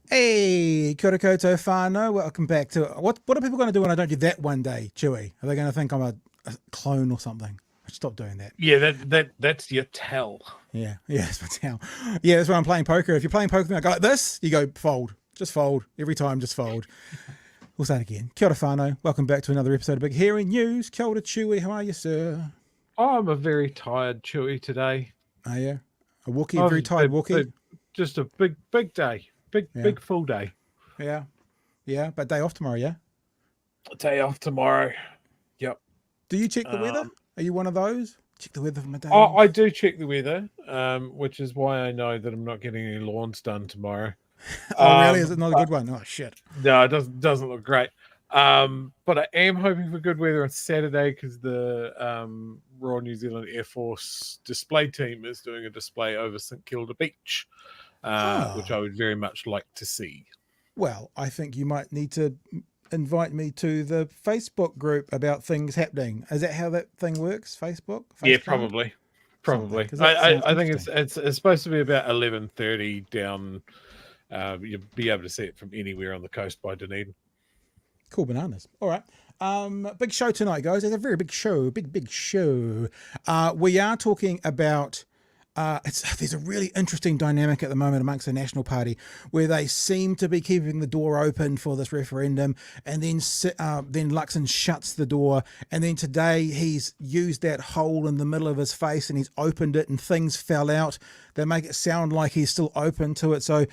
Hey, kia ora koutou whānau. Welcome back to what are people going to do when I don't do that one day, Chewy? Are they going to think I'm a clone or something? I should stop doing that. Yeah, that's your tell. Yeah, that's my tell. Yeah, that's when I'm playing poker. If you're playing poker, I go like this, you go fold. Just fold. Every time, just fold. We'll say it again. Kia ora whānau. Welcome back to another episode of Big Hearing News. Kia ora, Chewy. How are you, sir? Oh, I'm a very tired Chewy today. Are you? A Wookie? Very tired Wookie? Just a big day. Big full day. Yeah, but day off tomorrow, yeah? Day off tomorrow. Yep. Do you check the weather? Are you one of those? Check the weather for my day. Oh, I do check the weather, which is why I know that I'm not getting any lawns done tomorrow. Oh, really? Is it not a good one? Oh, shit. No, it doesn't look great. But I am hoping for good weather on Saturday because the Royal New Zealand Air Force display team is doing a display over St Kilda Beach. Which I would very much like to see. Well, I think you might need to invite me to the Facebook group about things happening. Is that how that thing works? Facebook? Yeah, probably. I think it's supposed to be about 11:30 down. You'll be able to see it from anywhere on the coast by Dunedin. Cool bananas. All right. Big show tonight, guys. It's a very big show. Big show. We are talking about there's a really interesting dynamic at the moment amongst the National Party where they seem to be keeping the door open for this referendum, and then Luxon shuts the door, and then today he's used that hole in the middle of his face and he's opened it and things fell out that make it sound like he's still open to it. So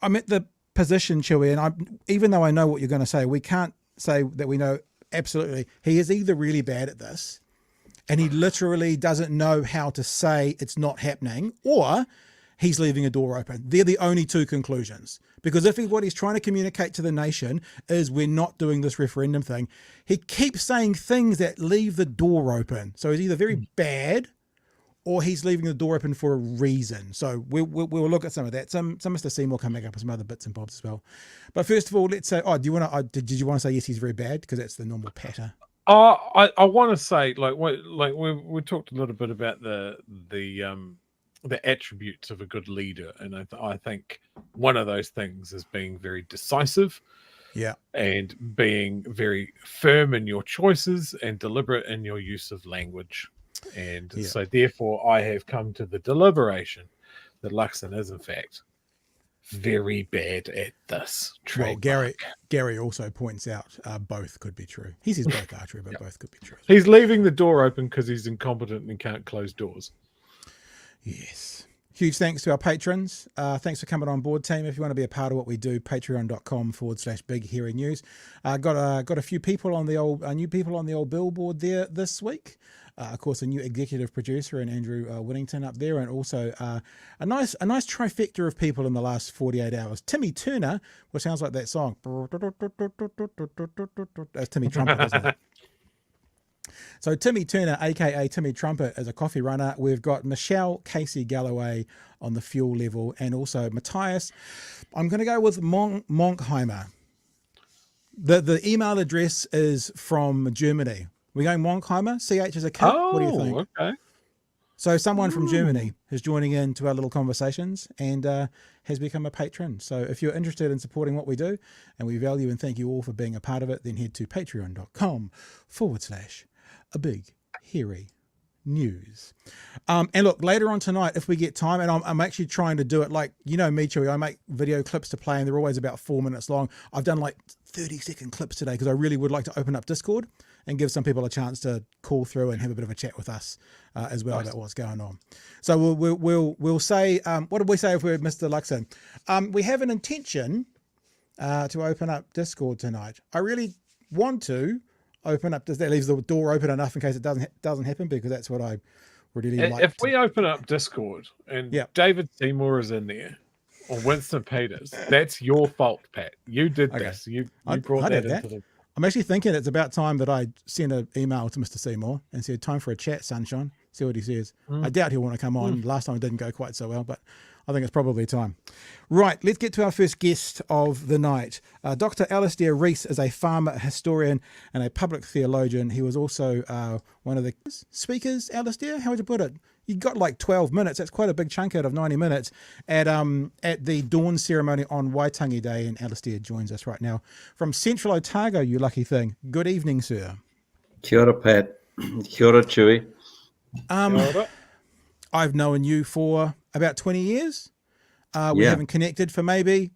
I'm at the position, Chewy, and even though I know what you're going to say, we can't say that we know absolutely. He is either really bad at this and he literally doesn't know how to say it's not happening, or he's leaving a door open. They're the only two conclusions. Because if what he's trying to communicate to the nation is we're not doing this referendum thing, he keeps saying things that leave the door open. So he's either very bad or he's leaving the door open for a reason. So we'll look at some of that. Some Mr. Seymour coming up with some other bits and bobs as well. But first of all, let's say, did you want to say yes, he's very bad? Because that's the normal patter. I want to say, we talked a little bit about the attributes of a good leader, and I think one of those things is being very decisive, and being very firm in your choices and deliberate in your use of language. And so, therefore, I have come to the deliberation that Luxon is, in fact, very bad at this. Well, Gary also points out both could be true. He says both are true, but both could be true. He's leaving the door open because he's incompetent and can't close doors. Yes. Huge thanks to our patrons. Thanks for coming on board, team. If you want to be a part of what we do, patreon.com/Big Hearing News. Got a few people on the new people on the old billboard there this week. Of course, a new executive producer and Andrew Whittington up there, and also a nice trifecta of people in the last 48 hours. Timmy Turner, which sounds like that song. That's Timmy Trumpet, isn't it? So Timmy Turner, aka Timmy Trumpet, is a coffee runner. We've got Michelle Casey Galloway on the fuel level, and also Matthias. I'm going to go with Monkheimer. The email address is from Germany. We're going Monkheimer. CH is a kid. What do you think? Okay. So someone from Germany is joining in to our little conversations and has become a patron. So if you're interested in supporting what we do, and we value and thank you all for being a part of it, then head to patreon.com/a big hairy news. And look, later on tonight, if we get time, and I'm actually trying to do it like, you know me, Chewy, I make video clips to play and they're always about 4 minutes long. I've done like 30-second clips today because I really would like to open up Discord and give some people a chance to call through and have a bit of a chat with us as well about what's going on. So we'll say, what did we say if we're Mr. Luxon? We have an intention to open up Discord tonight. I really want to open up. That leaves the door open enough in case it doesn't happen, because that's what I really like If we open up Discord and Yeah. David Seymour is in there, or Winston Peters, that's your fault, Pat. You did Okay. this. You I brought did that that. into the. I'm actually thinking it's about time that I send an email to Mr. Seymour and said, time for a chat, sunshine. See what he says. I doubt he'll want to come on. Last time it didn't go quite so well, but I think it's probably time. Right, let's get to our first guest of the night. Dr. Alistair Reese is a farmer historian and a public theologian. He was also one of the speakers, Alistair, how would you put it? You got like 12 minutes. That's quite a big chunk out of 90 minutes at the dawn ceremony on Waitangi Day. And Alistair joins us right now from Central Otago, you lucky thing. Good evening, sir. Kia ora, Pat. Kia ora, Chewy. I've known you for about 20 years. We haven't connected for maybe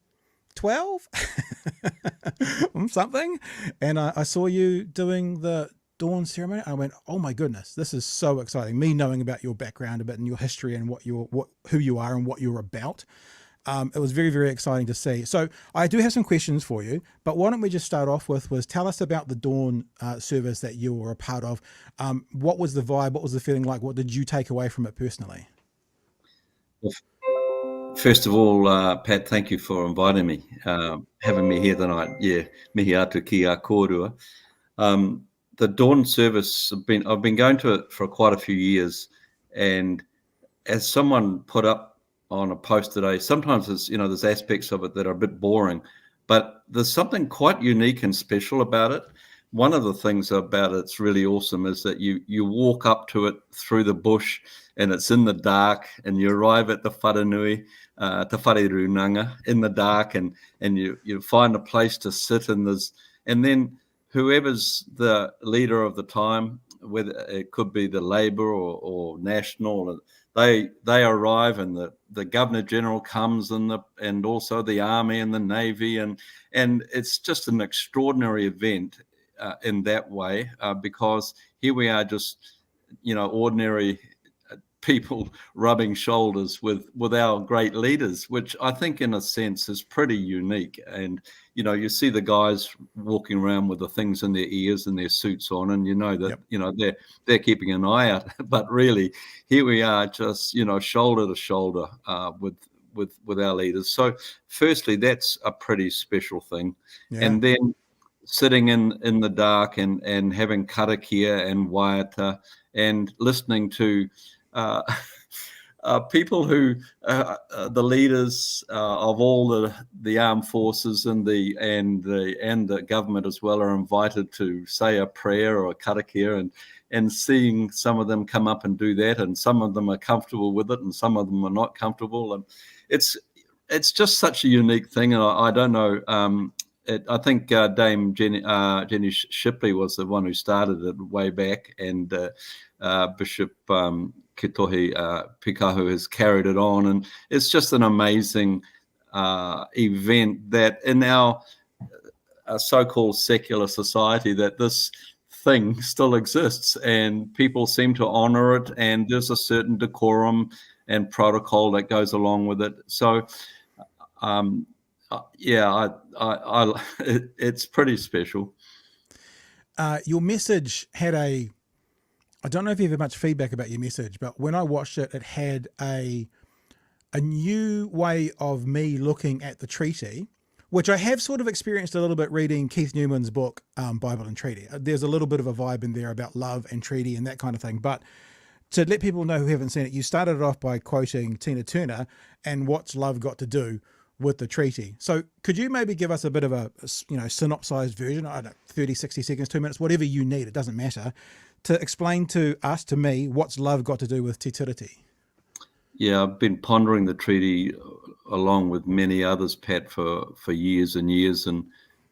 12 something. And I saw you doing the dawn ceremony. I went, oh my goodness, this is so exciting. Me knowing about your background a bit and your history and who you are and what you're about. It was very, very exciting to see. So I do have some questions for you, but why don't we just start off with tell us about the dawn service that you were a part of. What was the vibe? What was the feeling like? What did you take away from it personally? First of all, Pat, thank you for inviting me, having me here tonight. Yeah, mihi atu ki a kōrua. The dawn service, I've been going to it for quite a few years, and as someone put up on a post today, sometimes there's aspects of it that are a bit boring, but there's something quite unique and special about it. One of the things about it's really awesome is that you walk up to it through the bush, and it's in the dark, and you arrive at the wharenui, te wharerunanga, in the dark, and you find a place to sit, and then whoever's the leader of the time, whether it could be the Labour or National, they arrive, and the Governor General comes, and also the Army and the Navy, and it's just an extraordinary event in that way, because here we are, just ordinary people rubbing shoulders with our great leaders, which I think in a sense is pretty unique. And you see the guys walking around with the things in their ears and their suits on, and that they're keeping an eye out. But really, here we are, just shoulder to shoulder with our leaders. So firstly, that's a pretty special thing. Yeah. And then sitting in the dark and having karakia and waiata and listening to people who the leaders of all the armed forces and the government as well are invited to say a prayer or a karakia, and seeing some of them come up and do that, and some of them are comfortable with it and some of them are not comfortable, and it's just such a unique thing. And I don't know, I think Dame Jenny Shipley was the one who started it way back, and Bishop Kitohi Pikahu has carried it on, and it's just an amazing event that in our so-called secular society, that this thing still exists and people seem to honor it, and there's a certain decorum and protocol that goes along with it. So it's pretty special. Your message had I don't know if you have much feedback about your message, but when I watched it, it had a new way of me looking at the treaty, which I have sort of experienced a little bit reading Keith Newman's book, Bible and Treaty. There's a little bit of a vibe in there about love and treaty and that kind of thing. But to let people know who haven't seen it, you started it off by quoting Tina Turner and what's love got to do with the treaty. So could you maybe give us a bit of a synopsized version, I don't know, 30, 60 seconds, 2 minutes, whatever you need, it doesn't matter, to explain to me, what's love got to do with te tiriti? Yeah, I've been pondering the treaty along with many others, Pat, for years and years,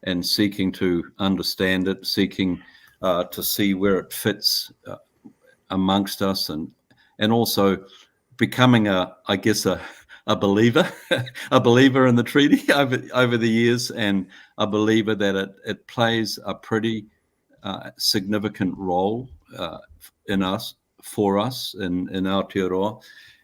and seeking to understand it, seeking to see where it fits amongst us, and also becoming a believer, a believer in the treaty over the years, and a believer that it plays a pretty significant role in us, for us, in Aotearoa.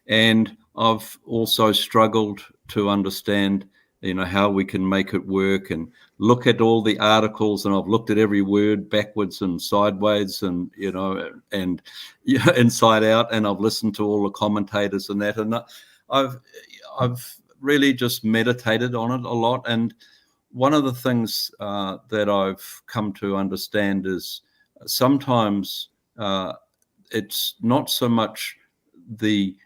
And I've also struggled to understand how we can make it work, and look at all the articles, and I've looked at every word backwards and sideways, and and inside out, and I've listened to all the commentators and that, and I've really just meditated on it a lot. And one of the things that I've come to understand is sometimes it's not so much the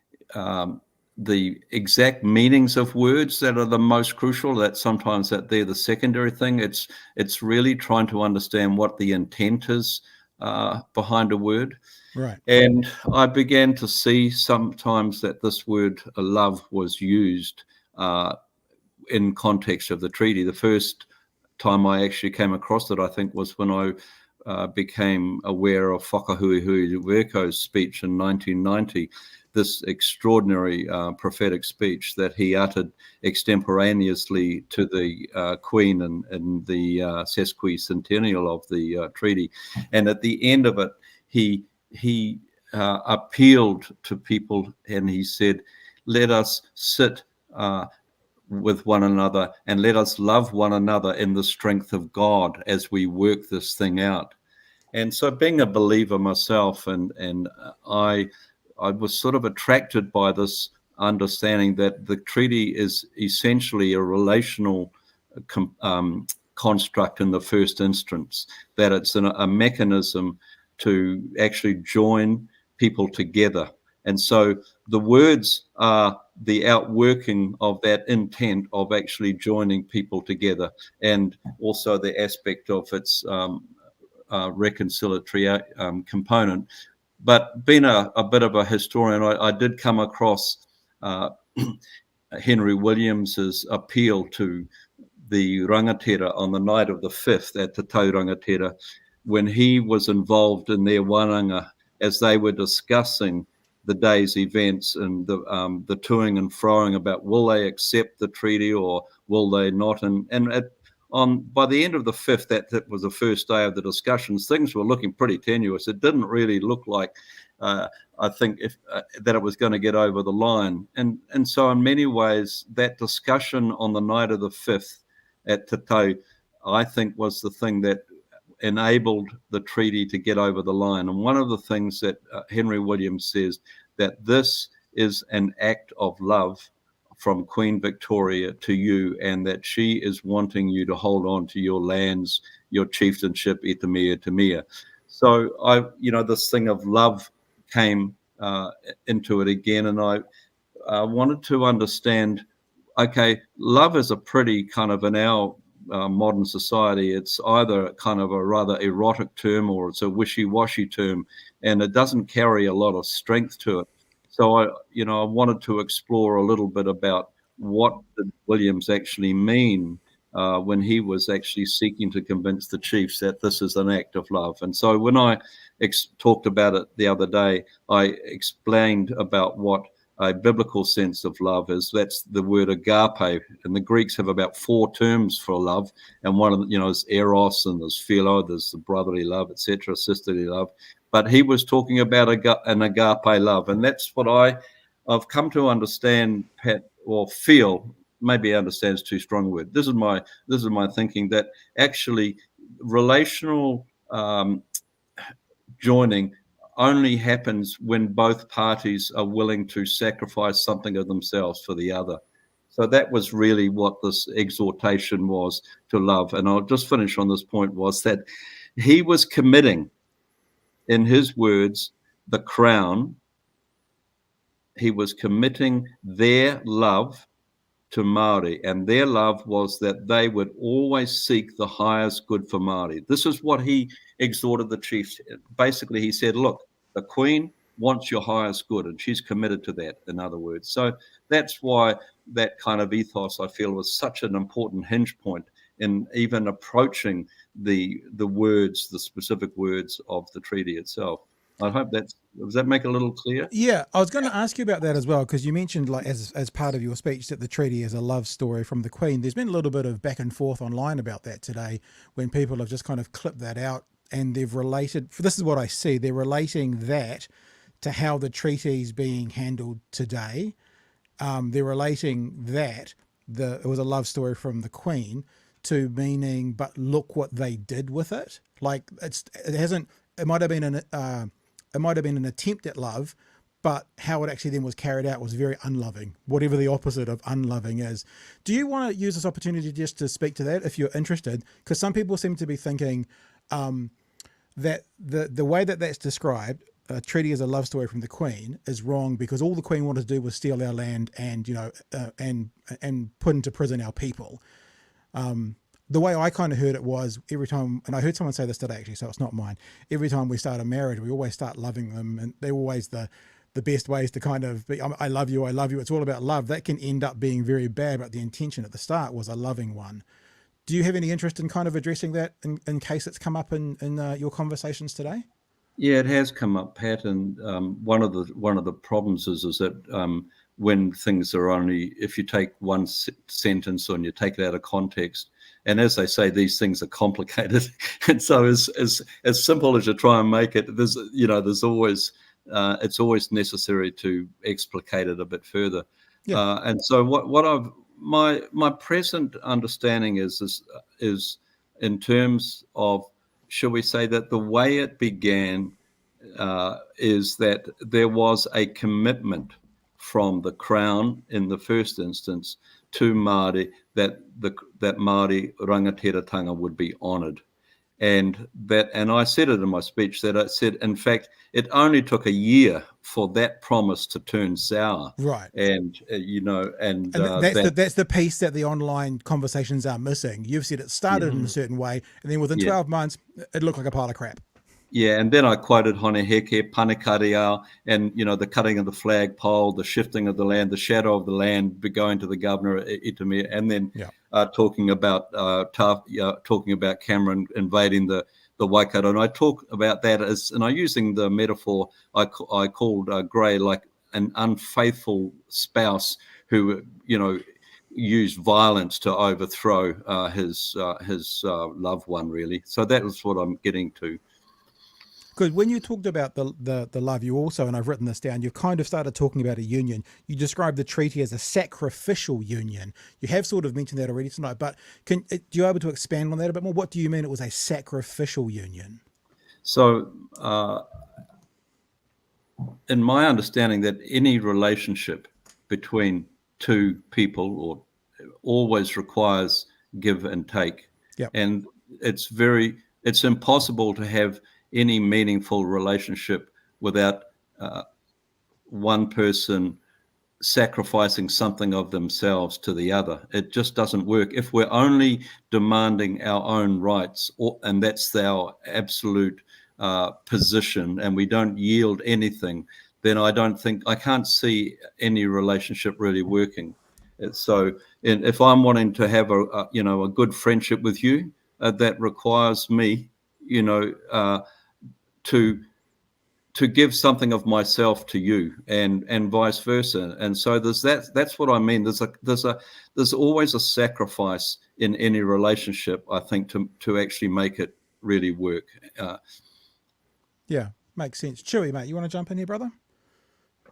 exact meanings of words that are the most crucial, that sometimes that they're the secondary thing. It's really trying to understand what the intent is behind a word. Right. And I began to see sometimes that this word love was used in context of the treaty. The first time I actually came across it, I think, was when I became aware of Whakahuihui Werko's speech in 1990, this extraordinary prophetic speech that he uttered extemporaneously to the Queen in the sesquicentennial of the treaty. And at the end of it, he appealed to people, and he said, let us sit with one another, and let us love one another in the strength of God as we work this thing out. And so, being a believer myself, and I was sort of attracted by this understanding that the treaty is essentially a relational construct in the first instance, that it's a mechanism to actually join people together. And so the words are the outworking of that intent of actually joining people together, and also the aspect of its reconciliatory component. But being a bit of a historian, I did come across Henry Williams's appeal to the rangatira on the night of the 5th at Te Tau Rangatira, when he was involved in their wānanga as they were discussing the day's events and the toing and froing about will they accept the treaty or will they not. And by the end of the 5th, that was the first day of the discussions, things were looking pretty tenuous. It didn't really look like, I think, that it was going to get over the line. And so in many ways, that discussion on the night of the 5th at Te Tau, I think, was the thing that enabled the treaty to get over the line. And one of the things that Henry Williams says, that this is an act of love from Queen Victoria to you, and that she is wanting you to hold on to your lands, your chieftainship, e te mea te mea. So this thing of love came into it again, and I wanted to understand, okay, love is a pretty kind of, in our modern society, it's either kind of a rather erotic term or it's a wishy-washy term, and it doesn't carry a lot of strength to it. So I wanted to explore a little bit about what did Williams actually mean when he was actually seeking to convince the chiefs that this is an act of love. And so when I talked about it the other day, I explained about what a biblical sense of love is. That's the word agape, and the Greeks have about 4 terms for love, and one of them, is eros, and there's philo, there's the brotherly love, etc., sisterly love. But he was talking about an agape love, and that's what I've come to understand, Pat, or feel. Maybe understand is too strong a word. This is my thinking, that actually relational joining only happens when both parties are willing to sacrifice something of themselves for the other. So that was really what this exhortation was to love. And I'll just finish on this point, was that he was committing, in his words, the crown. He was committing their love to Māori, and their love was that they would always seek the highest good for Māori. This is what he exhorted the chiefs. Basically, he said, look, the Queen wants your highest good, and she's committed to that, in other words. So that's why that kind of ethos, I feel, was such an important hinge point in even approaching the words, the specific words of the treaty itself. I hope does that make it a little clear? Yeah, I was going to ask you about that as well, because you mentioned, like, as part of your speech, that the treaty is a love story from the Queen. There's been a little bit of back and forth online about that today, when people have just kind of clipped that out, and they've related, this is what I see, they're relating that to how the treaty is being handled today. They're relating that it was a love story from the Queen to meaning, but look what they did with it. Like it might have been an attempt at love, but how it actually then was carried out was very unloving, whatever the opposite of unloving is. Do you want to use this opportunity just to speak to that if you're interested? Because some people seem to be thinking that the way that that's described, a treaty as a love story from the Queen, is wrong, because all the Queen wanted to do was steal our land and, and put into prison our people. The way I kind of heard it was every time, and I heard someone say this today actually, so it's not mine. Every time we start a marriage, we always start loving them, and they're always the best ways to kind of be, I love you, I love you. It's all about love. That can end up being very bad, but the intention at the start was a loving one. Do you have any interest in kind of addressing that in case it's come up in your conversations today? Yeah, it has come up, Pat, and one of the problems is that when things are only, if you take one sentence and you take it out of context, and as they say, these things are complicated, and so as simple as you try and make it, there's always it's always necessary to explicate it a bit further. Yeah. And so my present understanding is in terms of, shall we say that the way it began is that there was a commitment from the Crown in the first instance to Māori that Māori rangatiratanga would be honoured. And I said it in my speech that I said, in fact, it only took a year for that promise to turn sour. Right. And that's the piece that the online conversations are missing. You've said it started in a certain way, and then within 12 months, it looked like a pile of crap. Yeah, and then I quoted Hone Heke, Panekariao, and the cutting of the flagpole, the shifting of the land, the shadow of the land going to the governor Itamir, and then talking about Cameron invading the Waikato. And I talk about that and I'm using the metaphor I called Gray like an unfaithful spouse who used violence to overthrow his loved one, really. So that was what I'm getting to. Because when you talked about the love, you also, and I've written this down, you kind of started talking about a union. You described the treaty as a sacrificial union. You have sort of mentioned that already tonight, but do you able to expand on that a bit more? What do you mean it was a sacrificial union? So, in my understanding, that any relationship between two people always requires give and take. Yep. And it's impossible to have any meaningful relationship without one person sacrificing something of themselves to the other. It just doesn't work. If we're only demanding our own rights, and that's our absolute position, and we don't yield anything, then I can't see any relationship really working. So if I'm wanting to have a good friendship with you, that requires me, to give something of myself to you, and vice versa. And so that's what I mean. There's always a sacrifice in any relationship, I think, to actually make it really work. Yeah, makes sense. Chewy, mate, you want to jump in here, brother?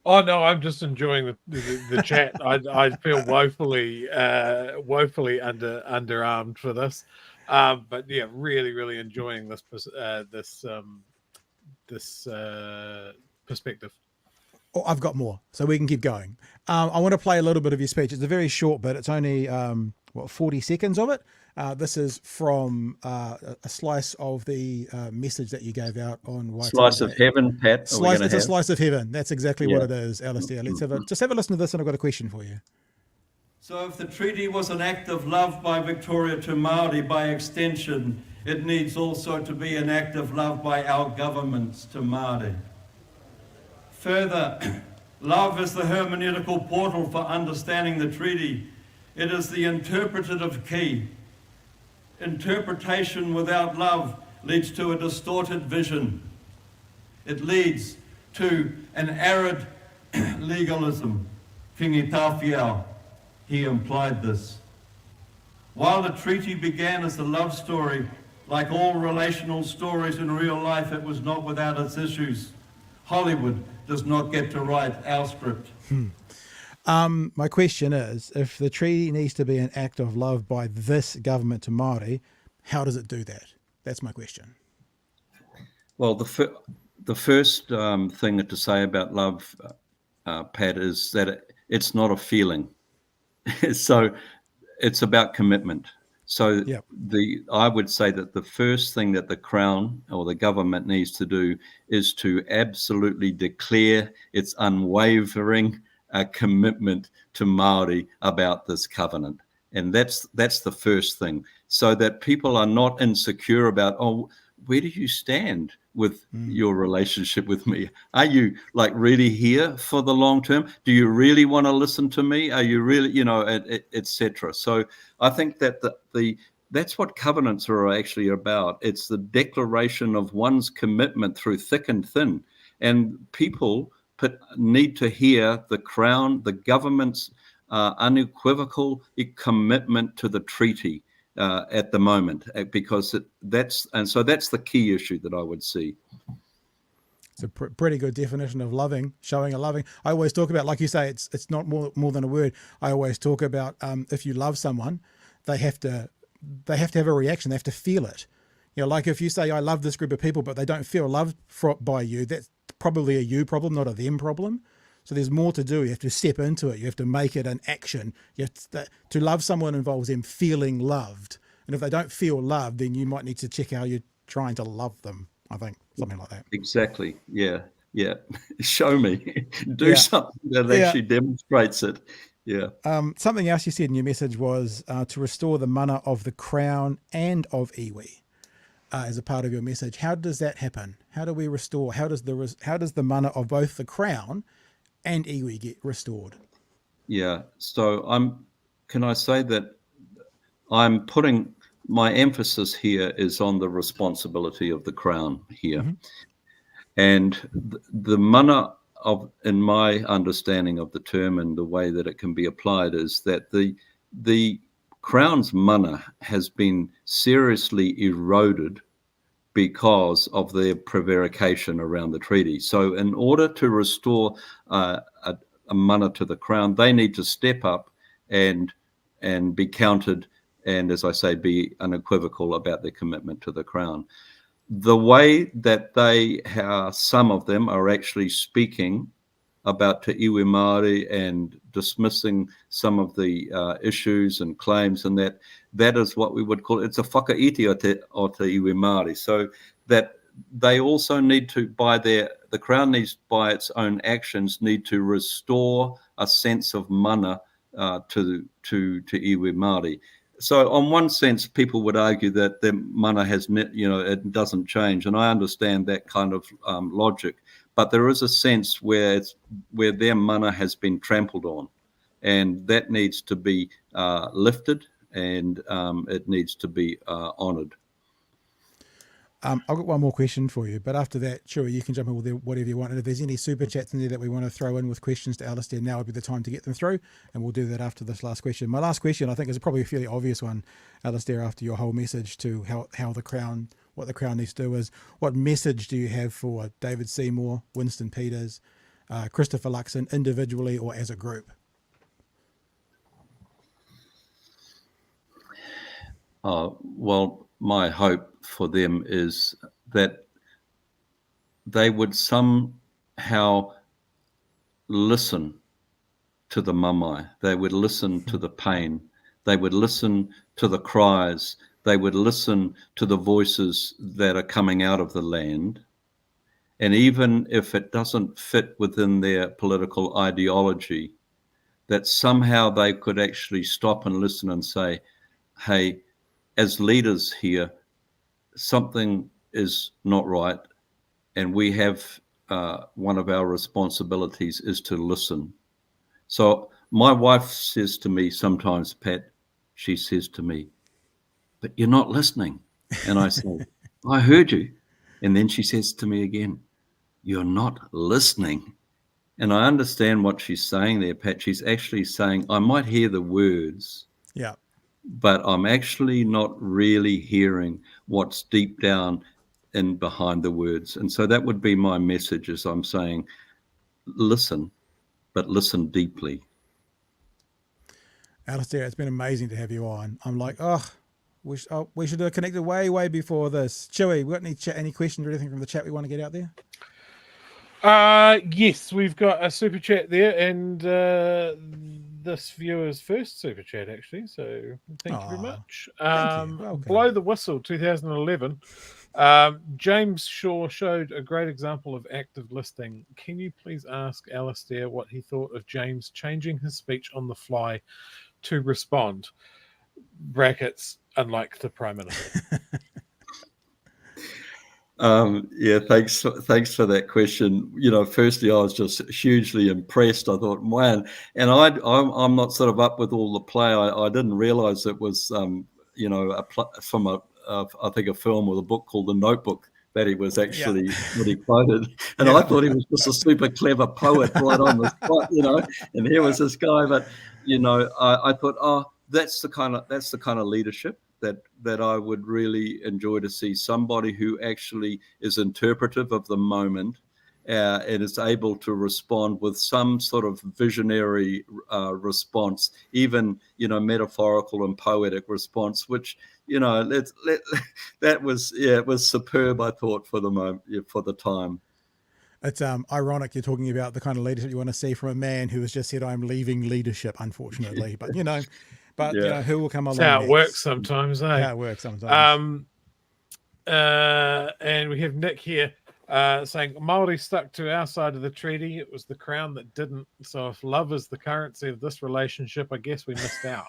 Oh no, I'm just enjoying the chat. I feel woefully underarmed for this, but yeah, really enjoying this perspective. Oh, I've got more, so we can keep going. I want to play a little bit of your speech. It's a very short bit. It's only 40 seconds of it. This is from a slice of the message that you gave out on Waitangi. Slice of heaven, Pat. It's a slice of heaven. That's exactly what it is, Alistair. Let's have a listen to this, and I've got a question for you. So if the treaty was an act of love by Victoria to Māori, by extension, it needs also to be an act of love by our governments to Māori. Further, love is the hermeneutical portal for understanding the treaty. It is the interpretative key. Interpretation without love leads to a distorted vision. It leads to an arid legalism. Kingi Tawhiao, he implied this. While the treaty began as a love story, like all relational stories in real life, it was not without its issues. Hollywood does not get to write our script. My question is, if the treaty needs to be an act of love by this government to Māori, how does it do that? That's my question. Well, the first thing to say about love, Pat, is that it's not a feeling. So it's about commitment. So Yep. I would say that the first thing that the Crown or the government needs to do is to absolutely declare its unwavering commitment to Māori about this covenant. And that's the first thing, so that people are not insecure about, oh, where do you stand with your relationship with me? Are you like really here for the long term? Do you really want to listen to me? Are you really, etc. So I think that that's what covenants are actually about. It's the declaration of one's commitment through thick and thin. And people need to hear the Crown, the government's unequivocal commitment to the treaty at the moment, because that's the key issue that I would see. It's a pretty good definition of loving, showing a loving. I always talk about, like you say, it's not more than a word. I always talk about if you love someone, they have to have a reaction. They have to feel it. Like if you say, I love this group of people, but they don't feel loved by you, that's probably a you problem, not a them problem. So there's more to do. You have to step into it. You have to make it an action. You have to love someone involves them feeling loved. And if they don't feel loved, then you might need to check how you're trying to love them, I think, something like that. Exactly. Yeah. Show me. Do something that actually demonstrates it. Yeah. Something else you said in your message was to restore the mana of the Crown and of iwi as a part of your message. How does that happen? How do we restore? How does the mana of both the Crown and iwi get restored? Yeah. So can I say that I'm putting my emphasis here is on the responsibility of the Crown here. Mm-hmm. And the mana in my understanding of the term and the way that it can be applied is that the Crown's mana has been seriously eroded because of their prevarication around the treaty. So in order to restore a mana to the Crown, they need to step up and be counted, and as I say, be unequivocal about their commitment to the Crown. The way that some of them are actually speaking about te iwi Māori and dismissing some of the issues and claims, and that is what we would call, it's a whakaiti o te iwi Māori. So that they also need to, the Crown needs, by its own actions, need to restore a sense of mana to iwi Māori. So on one sense, people would argue that the mana it doesn't change. And I understand that kind of logic. But there is a sense where their mana has been trampled on. And that needs to be lifted, and it needs to be honoured. I've got one more question for you, but after that, sure, you can jump in with whatever you want. And if there's any super chats in there that we want to throw in with questions to Alistair, now would be the time to get them through, and we'll do that after this last question. My last question, I think, is probably a fairly obvious one, Alistair, after your whole message to how the Crown, what the Crown needs to do is, what message do you have for David Seymour, Winston Peters, Christopher Luxon, individually or as a group? Well, my hope for them is that they would somehow listen to the mamae. They would listen to the pain. They would listen to the cries. They would listen to the voices that are coming out of the land. And even if it doesn't fit within their political ideology, that somehow they could actually stop and listen and say, hey, as leaders here, something is not right, and we have one of our responsibilities is to listen. So my wife says to me sometimes, Pat, she says to me, but you're not listening. And I say, I heard you. And then she says to me again, you're not listening. And I understand what she's saying there, Pat. She's actually saying, I might hear the words, yeah, but I'm actually not really hearing what's deep down in behind the words. And so that would be my message, as I'm saying, listen, but listen deeply. Alistair, it's been amazing to have you on. I'm like, we should have connected way before this. Chewy, we got any questions or anything from the chat we want to get out there? Yes, we've got a super chat there, and this viewer's first super chat actually. So thank you very much. Thank you. Welcome. Blow the Whistle 2011. James Shaw showed a great example of active listening. Can you please ask Alistair what he thought of James changing his speech on the fly to respond? Brackets, unlike the Prime Minister. Yeah, thanks for that question. Firstly, I was just hugely impressed. I thought, man, and I'm not sort of up with all the play. I didn't realise it was, from I think a film or a book called The Notebook that he was actually what he quoted, and I thought he was just a super clever poet right on the spot, And here was this guy, but I thought, that's the kind of leadership that I would really enjoy to see. Somebody who actually is interpretive of the moment and is able to respond with some sort of visionary response, even metaphorical and poetic response, which that was it was superb, I thought, for the moment, for the time. It's ironic you're talking about the kind of leadership you want to see from a man who has just said, I'm leaving leadership, unfortunately. But who will come along? That's how next? it works sometimes, eh? How it works sometimes. And we have Nick here saying Māori stuck to our side of the treaty. It was the Crown that didn't. So if love is the currency of this relationship, I guess we missed out.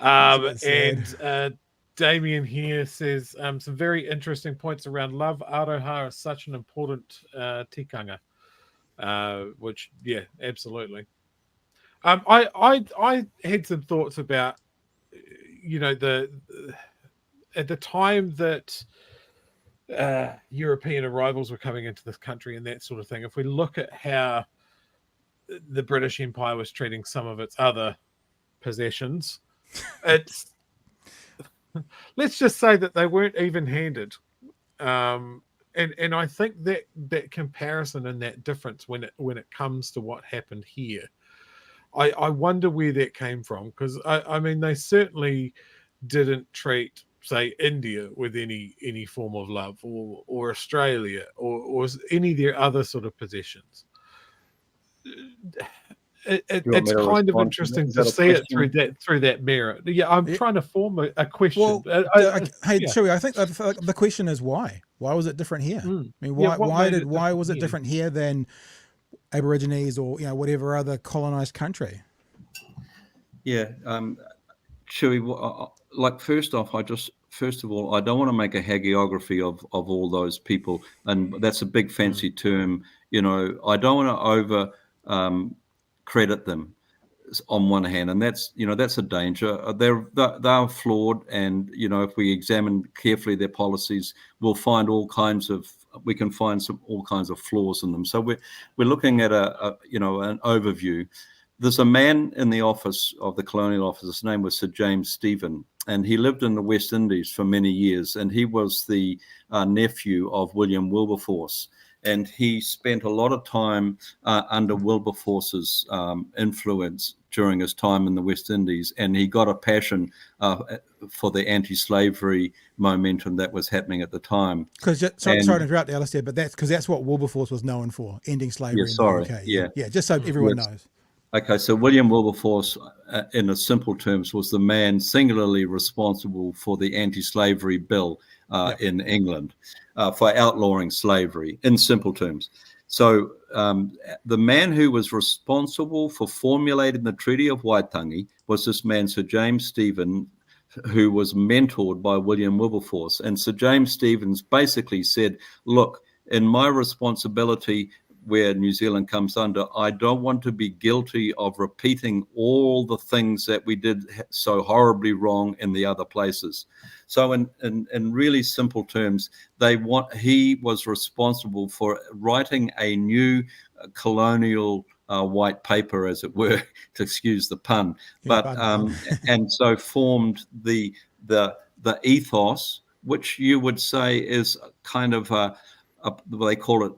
And Damien here says some very interesting points around love. Aroha is such an important tikanga, which, yeah, absolutely. I had some thoughts about, at the time that European arrivals were coming into this country and that sort of thing. If we look at how the British Empire was treating some of its other possessions, it's let's just say that they weren't even-handed. And I think that comparison and that difference when it comes to what happened here, I wonder where that came from, because I mean they certainly didn't treat, say, India with any form of love, or Australia, or any of their other sort of possessions. It's kind of interesting to see it through that mirror. Yeah, I'm trying to form a question. Well, Chewy, I think the question is why? Why was it different here? I mean, why was it different here than Aborigines or whatever other colonized country? Yeah, Chewy. Like first of all, I don't want to make a hagiography of all those people, and that's a big fancy term. I don't want to over credit them on one hand, and that's a danger. They're flawed, and if we examine carefully their policies, we can find all kinds of flaws in them. So we're looking at an overview. There's a man in the office of the Colonial Office. His name was Sir James Stephen, and he lived in the West Indies for many years, and he was the nephew of William Wilberforce. And he spent a lot of time under Wilberforce's influence during his time in the West Indies, and he got a passion for the anti-slavery momentum that was happening at the time. Sorry to interrupt, Alistair, but that's what Wilberforce was known for, ending slavery in the UK. Yeah, just so everyone knows. Okay, so William Wilberforce, in simple terms, was the man singularly responsible for the anti-slavery bill in England, for outlawing slavery, in simple terms. So the man who was responsible for formulating the Treaty of Waitangi was this man, Sir James Stephen, who was mentored by William Wilberforce. And Sir James Stevens basically said, look, in my responsibility where New Zealand comes under, I don't want to be guilty of repeating all the things that we did so horribly wrong in the other places. So in really simple terms, he was responsible for writing a new colonial white paper, as it were, to excuse the pun, and so formed the ethos, which you would say is kind of they call it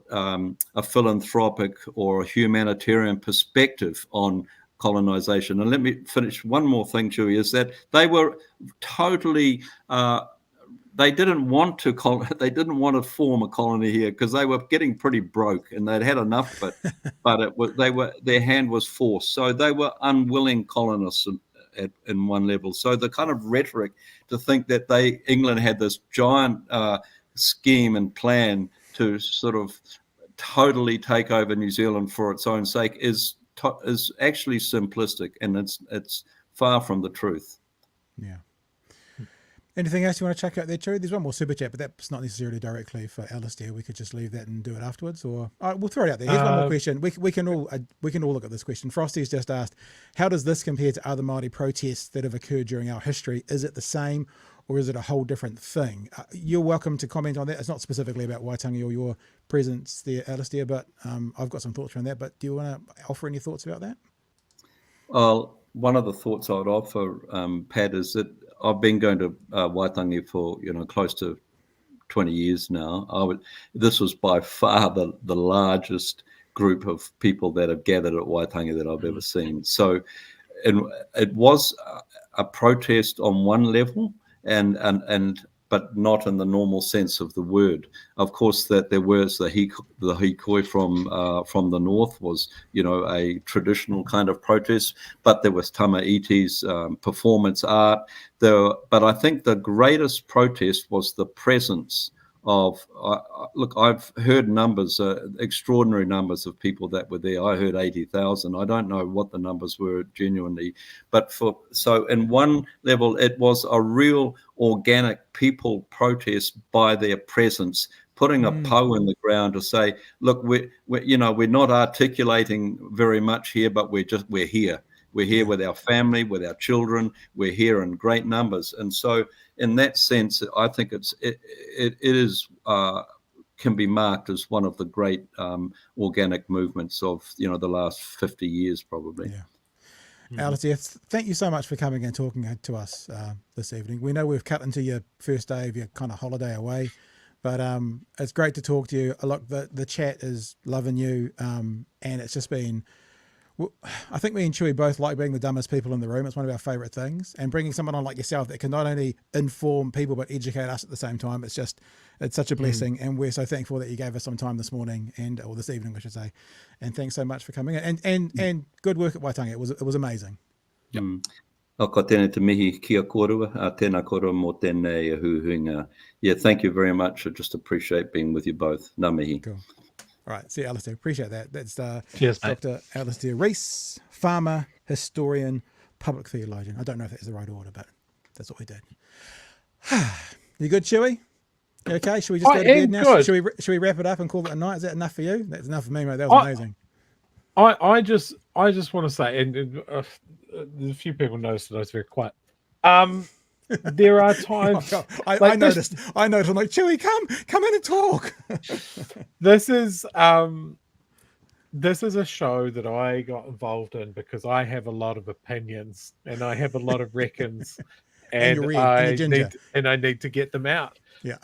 a philanthropic or a humanitarian perspective on colonization. And let me finish one more thing, Chewie, is that they were totally they didn't want to form a colony here because they were getting pretty broke and they'd had enough, but their hand was forced. So they were unwilling colonists in one level. So the kind of rhetoric to think that England had this giant scheme and plan to sort of totally take over New Zealand for its own sake is actually simplistic, and it's far from the truth. Yeah. Anything else you want to check out there, Chewie? There's one more super chat, but that's not necessarily directly for Alistair. We could just leave that and do it afterwards, or we'll throw it out there. Here's one more question. We can all look at this question. Frosty's just asked, how does this compare to other Māori protests that have occurred during our history? Is it the same, or is it a whole different thing? You're welcome to comment on that. It's not specifically about Waitangi or your presence there, Alistair, but I've got some thoughts around that. But do you want to offer any thoughts about that? Well, one of the thoughts I would offer, Pat, is that I've been going to Waitangi for close to 20 years now. This was by far the largest group of people that have gathered at Waitangi that I've ever seen. So it was a protest on one level, but not in the normal sense of the word. Of course, that there was the hikoi from the north was, a traditional kind of protest, but there was tamaiti's performance art. But I think the greatest protest was the presence of, look, I've heard numbers, extraordinary numbers of people that were there. I heard 80,000. I don't know what the numbers were genuinely, but so in one level, it was a real organic people protest by their presence, putting a po in the ground to say, look, we're not articulating very much here, but we're here. We're here with our family, with our children. We're here in great numbers. And so in that sense, I think it is can be marked as one of the great organic movements of, the last 50 years, probably. Yeah. Alistair, thank you so much for coming and talking to us this evening. We know we've cut into your first day of your kind of holiday away, but it's great to talk to you. Look, the chat is loving you, and it's just been... I think me and Chewie both like being the dumbest people in the room. It's one of our favourite things. And bringing someone on like yourself that can not only inform people but educate us at the same time, it's such a blessing. And we're so thankful that you gave us some time this morning or this evening, I should say. And thanks so much for coming in. And good work at Waitangi. It was amazing. Yep. Ko tēnei te mihi kia korua, tēnā korua mō tēnei huhinga. Yeah, thank you very much. I just appreciate being with you both. Nā mihi. Cool. All right, see you, Alistair. Appreciate that. That's Cheers, Dr. Alistair Reese, farmer, historian, public theologian. I don't know if that's the right order, but that's what we did. You good, Chewie? You okay? Should we just go to bed now? Good. Should we wrap it up and call it a night? Is that enough for you? That's enough for me, mate. That was amazing. I just want to say, and there's a few people noticed that I was very quiet. There are times I noticed. I'm like, Chewie, come in and talk. This is a show that I got involved in because I have a lot of opinions and I have a lot of reckons, and I need to get them out. Yeah.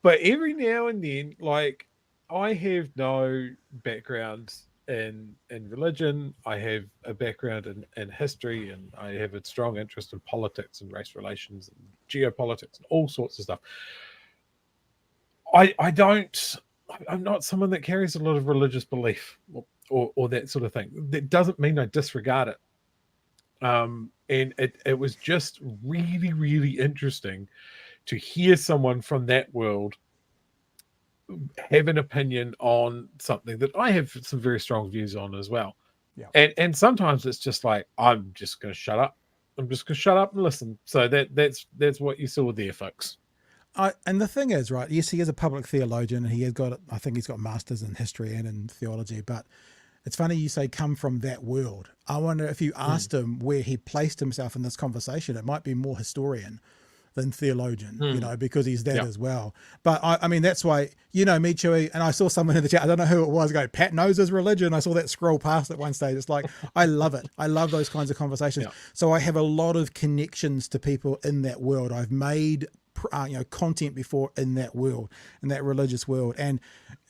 But every now and then, like, I have no background in religion. I have a background in history, and I have a strong interest in politics and race relations and geopolitics and all sorts of stuff. I'm not someone that carries a lot of religious belief or that sort of thing. That doesn't mean I disregard it. And it was just really, really interesting to hear someone from that world have an opinion on something that I have some very strong views on as well. Yeah. And sometimes it's just like, I'm just going to shut up. I'm just going to shut up and listen. So that's what you saw there, folks. And the thing is, right, yes, he is a public theologian, and I think he's got masters in history and in theology, but it's funny you say come from that world. I wonder if you asked him where he placed himself in this conversation, it might be more historian than theologian, because he's that as well. But I mean, that's why, me, Chewie, and I saw someone in the chat, I don't know who it was, go, Pat knows his religion. I saw that scroll past at one stage. It's like, I love it. I love those kinds of conversations. Yeah. So I have a lot of connections to people in that world. I've made content before in that world, in that religious world. And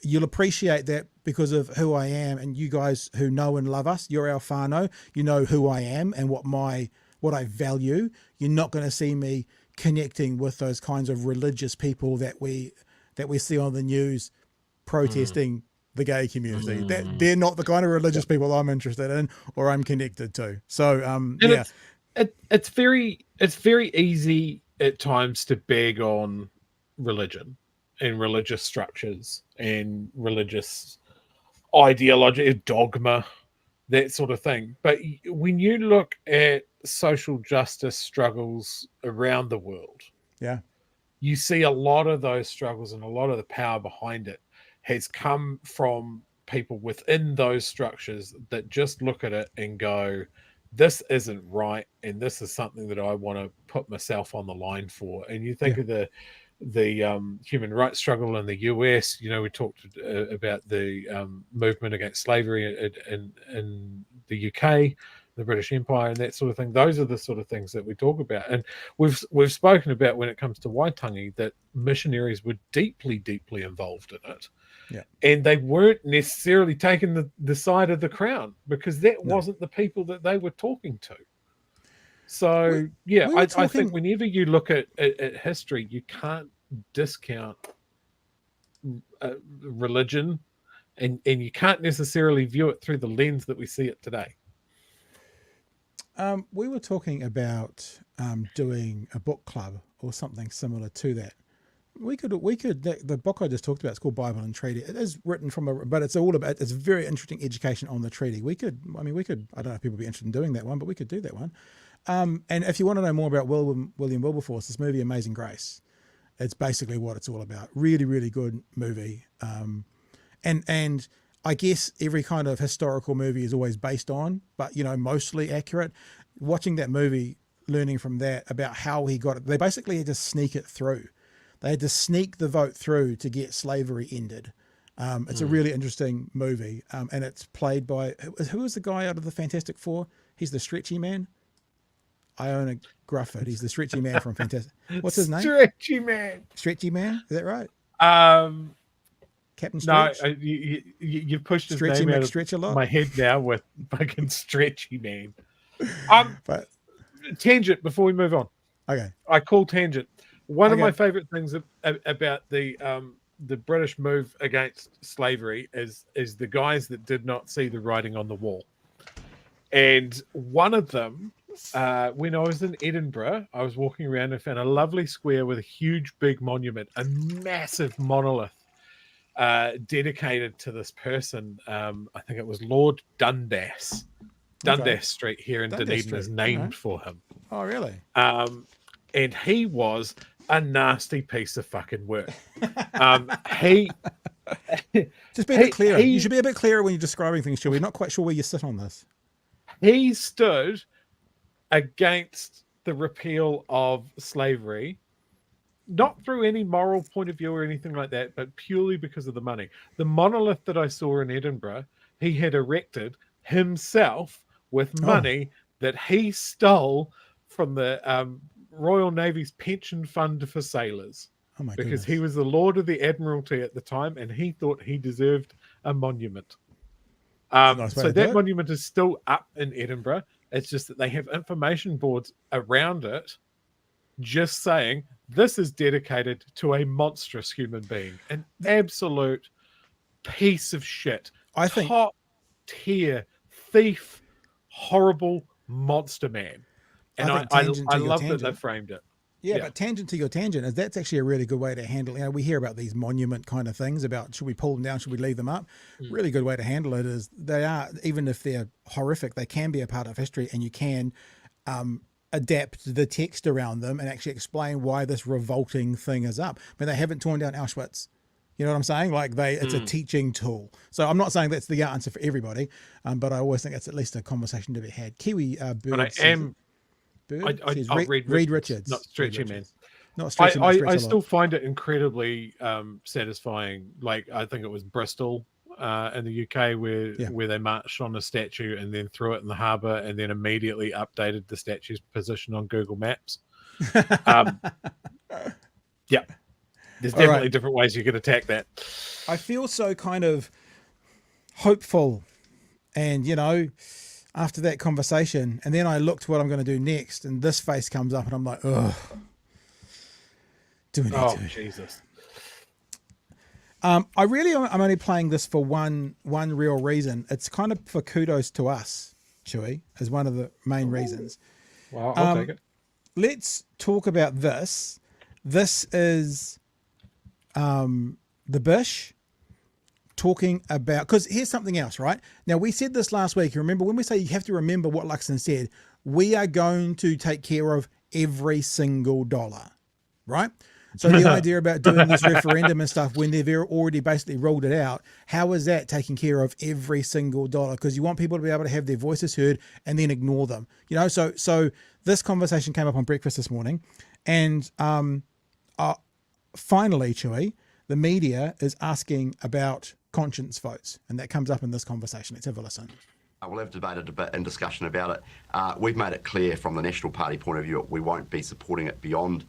you'll appreciate that because of who I am, and you guys who know and love us, you're our whānau, you know who I am and what I value. You're not going to see me connecting with those kinds of religious people that we see on the news protesting the gay community. That they're not the kind of religious people I'm interested in or I'm connected to. So it's very easy at times to beg on religion and religious structures and religious ideology, dogma, that sort of thing. But when you look at social justice struggles around the world, you see a lot of those struggles and a lot of the power behind it has come from people within those structures that just look at it and go, this isn't right, and this is something that I want to put myself on the line for. And you think of the human rights struggle in the US. We talked about the movement against slavery in the UK, the British Empire, and that sort of thing. Those are the sort of things that we talk about. And we've spoken about, when it comes to Waitangi, that missionaries were deeply, deeply involved in it. Yeah. And they weren't necessarily taking the side of the crown, because that wasn't the people that they were talking to. So, I think whenever you look at history, you can't discount religion, and you can't necessarily view it through the lens that we see it today. We were talking about doing a book club or something similar to that. We could the book I just talked about, it's called Bible and Treaty. It is written but it's it's very interesting education on the treaty. We could, I don't know if people would be interested in doing that one, but we could do that one. And if you want to know more about William Wilberforce, this movie Amazing Grace, it's basically what it's all about. Really, really good movie. And I guess every kind of historical movie is always based on, but mostly accurate. Watching that movie, learning from that about how he got it, they basically had to sneak it through. They had to sneak the vote through to get slavery ended. It's a really interesting movie, and it's played by, who was the guy out of the Fantastic Four? He's the stretchy man. Iona Grufford. He's the stretchy man from Fantastic. What's his name? Stretchy man. Stretchy man. Is that right? Captain Stretch? No, you pushed his Stretchy name out Stretch a of lot. my head now with fucking Stretchy man. But tangent before we move on. Okay. I call tangent. One of my favorite things about the British move against slavery is the guys that did not see the writing on the wall. And one of them, when I was in Edinburgh, I was walking around and found a lovely square with a huge, big monument, a massive monolith dedicated to this person. I think it was Lord Dundas. Dundas Street here in Dunedin is named for him. Oh, really? And he was a nasty piece of fucking work. He just be a bit clearer. You should be a bit clearer when you're describing things, Joey. We're not quite sure where you sit on this. He stood against the repeal of slavery, not through any moral point of view or anything like that, but purely because of the money. The monolith that I saw in Edinburgh, he had erected himself with money that he stole from the Royal Navy's pension fund for sailors. Oh my because goodness. he was the Lord of the Admiralty at the time, and he thought he deserved a monument. So that monument is still up in Edinburgh. It's just that they have information boards around it just saying this is dedicated to a monstrous human being, an absolute piece of shit. I think top tier thief, horrible monster man. And I love that they framed it. Yeah, but tangent to your tangent is that's actually a really good way to handle. We hear about these monument kind of things about should we pull them down, should we leave them up? Really good way to handle it is they are, even if they're horrific, they can be a part of history, and you can adapt the text around them and actually explain why this revolting thing is up. But they haven't torn down Auschwitz. You know what I'm saying? It's a teaching tool. So I'm not saying that's the answer for everybody, but I always think it's at least a conversation to be had. Kiwi Bird. Reed Richards, not Stretchy Man. Not Stretchy Man. I still find it incredibly satisfying. Like I think it was Bristol in the UK where they marched on a statue and then threw it in the harbour and then immediately updated the statue's position on Google Maps. Yeah. There's All right. definitely different ways you can attack that. I feel so kind of hopeful, and after that conversation, and then I looked what I'm going to do next, and this face comes up, and I'm like, ugh. Do we need to? Jesus. I'm only playing this for one real reason. It's kind of for kudos to us, Chewy, as one of the main reasons. Well, I'll take it. Let's talk about this. This is the Bish talking about, because here's something else, right? Now, we said this last week. You remember when we say you have to remember what Luxon said, we are going to take care of every single dollar, right? So the idea about doing this referendum and stuff when they've already basically ruled it out, how is that taking care of every single dollar? Because you want people to be able to have their voices heard and then ignore them. So this conversation came up on breakfast this morning, and finally, Chewy, the media is asking about conscience votes, and that comes up in this conversation. Let's have a listen. We'll have debated a bit and discussion about it. We've made it clear from the National Party point of view we won't be supporting it beyond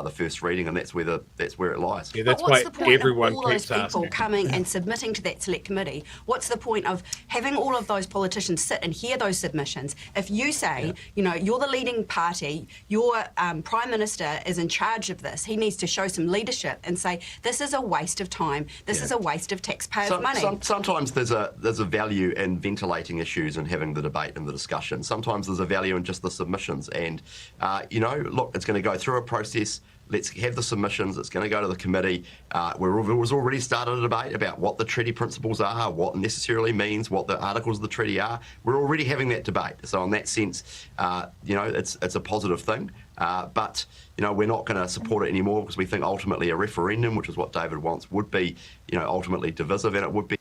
the first reading, and that's where it lies. Yeah, that's what's why the point everyone of all those keeps people asking. coming and submitting to that select committee? What's the point of having all of those politicians sit and hear those submissions? If you say, you're the leading party, your Prime Minister is in charge of this, he needs to show some leadership and say, this is a waste of time, this is a waste of taxpayers' money. Sometimes there's a value in ventilating issues and having the debate and the discussion. Sometimes there's a value in just the submissions. And, look, it's going to go through a process. Let's have the submissions. It's going to go to the committee. It was already started a debate about what the treaty principles are, what necessarily means, what the articles of the treaty are. We're already having that debate. So in that sense, it's a positive thing. But we're not going to support it anymore because we think ultimately a referendum, which is what David wants, would be, ultimately divisive, and it would be.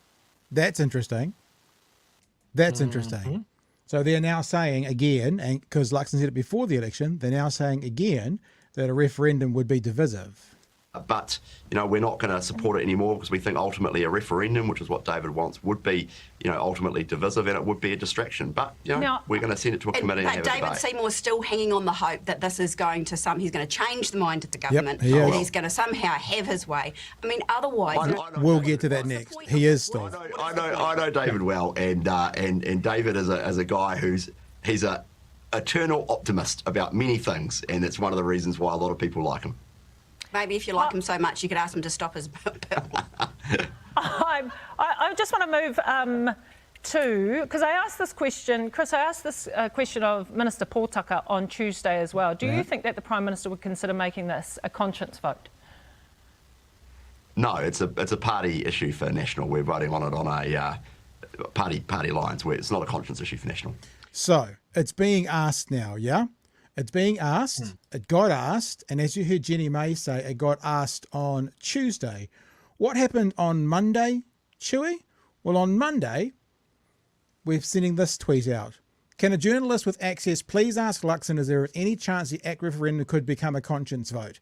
That's interesting. Interesting. So they're now saying again, and because Luxon said it before the election, they're now saying again that a referendum would be divisive. But, we're not going to support it anymore because we think ultimately a referendum, which is what David wants, would be, ultimately divisive, and it would be a distraction. But, we're going to send it to a committee and have a debate. David Seymour's still hanging on the hope that this is going to he's going to change the mind of the government. He is. And he's going to somehow have his way. I mean, otherwise... We'll get to that next. He is still. I know David well, and David is a guy he's a eternal optimist about many things, and it's one of the reasons why a lot of people like him. Maybe if you like him so much, you could ask him to stop his bill. I just want to move to, because I asked this question, Chris, question of Minister Pōtaka on Tuesday as well. Do you think that the Prime Minister would consider making this a conscience vote? No, it's a party issue for National. We're voting on it on a party lines. Where it's not a conscience issue for National. So it's being asked now, yeah? It's being asked. It got asked. And as you heard Jenny May say, it got asked on Tuesday. What happened on Monday, Chewy? Well, on Monday, we're sending this tweet out. Can a journalist with access please ask Luxon is there any chance the ACT referendum could become a conscience vote?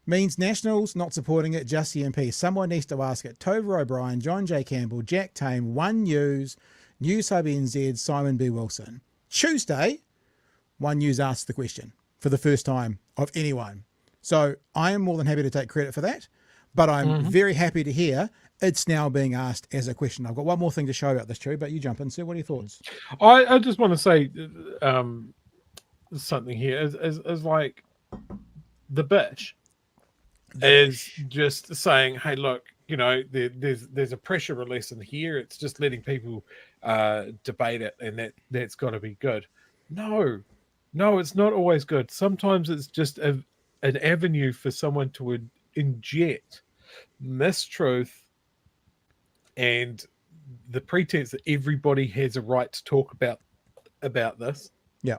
Means Nationals not supporting it, just the MP. Someone needs to ask it. Tova O'Brien, John J. Campbell, Jack Tame, One News, News Hub NZ, Simon B. Wilson. Tuesday, One News asked the question for the first time of anyone. So I am more than happy to take credit for that, but I'm very happy to hear it's now being asked as a question. I've got one more thing to show about this, Chewy, but you jump in, sir. What are your thoughts? I just want to say something here. As like the Bish is just saying, hey, look, there's a pressure release in here. It's just letting people debate it, and that's got to be good. No, it's not always good. Sometimes it's just an avenue for someone to inject mistruth and the pretense that everybody has a right to talk about this. Yeah,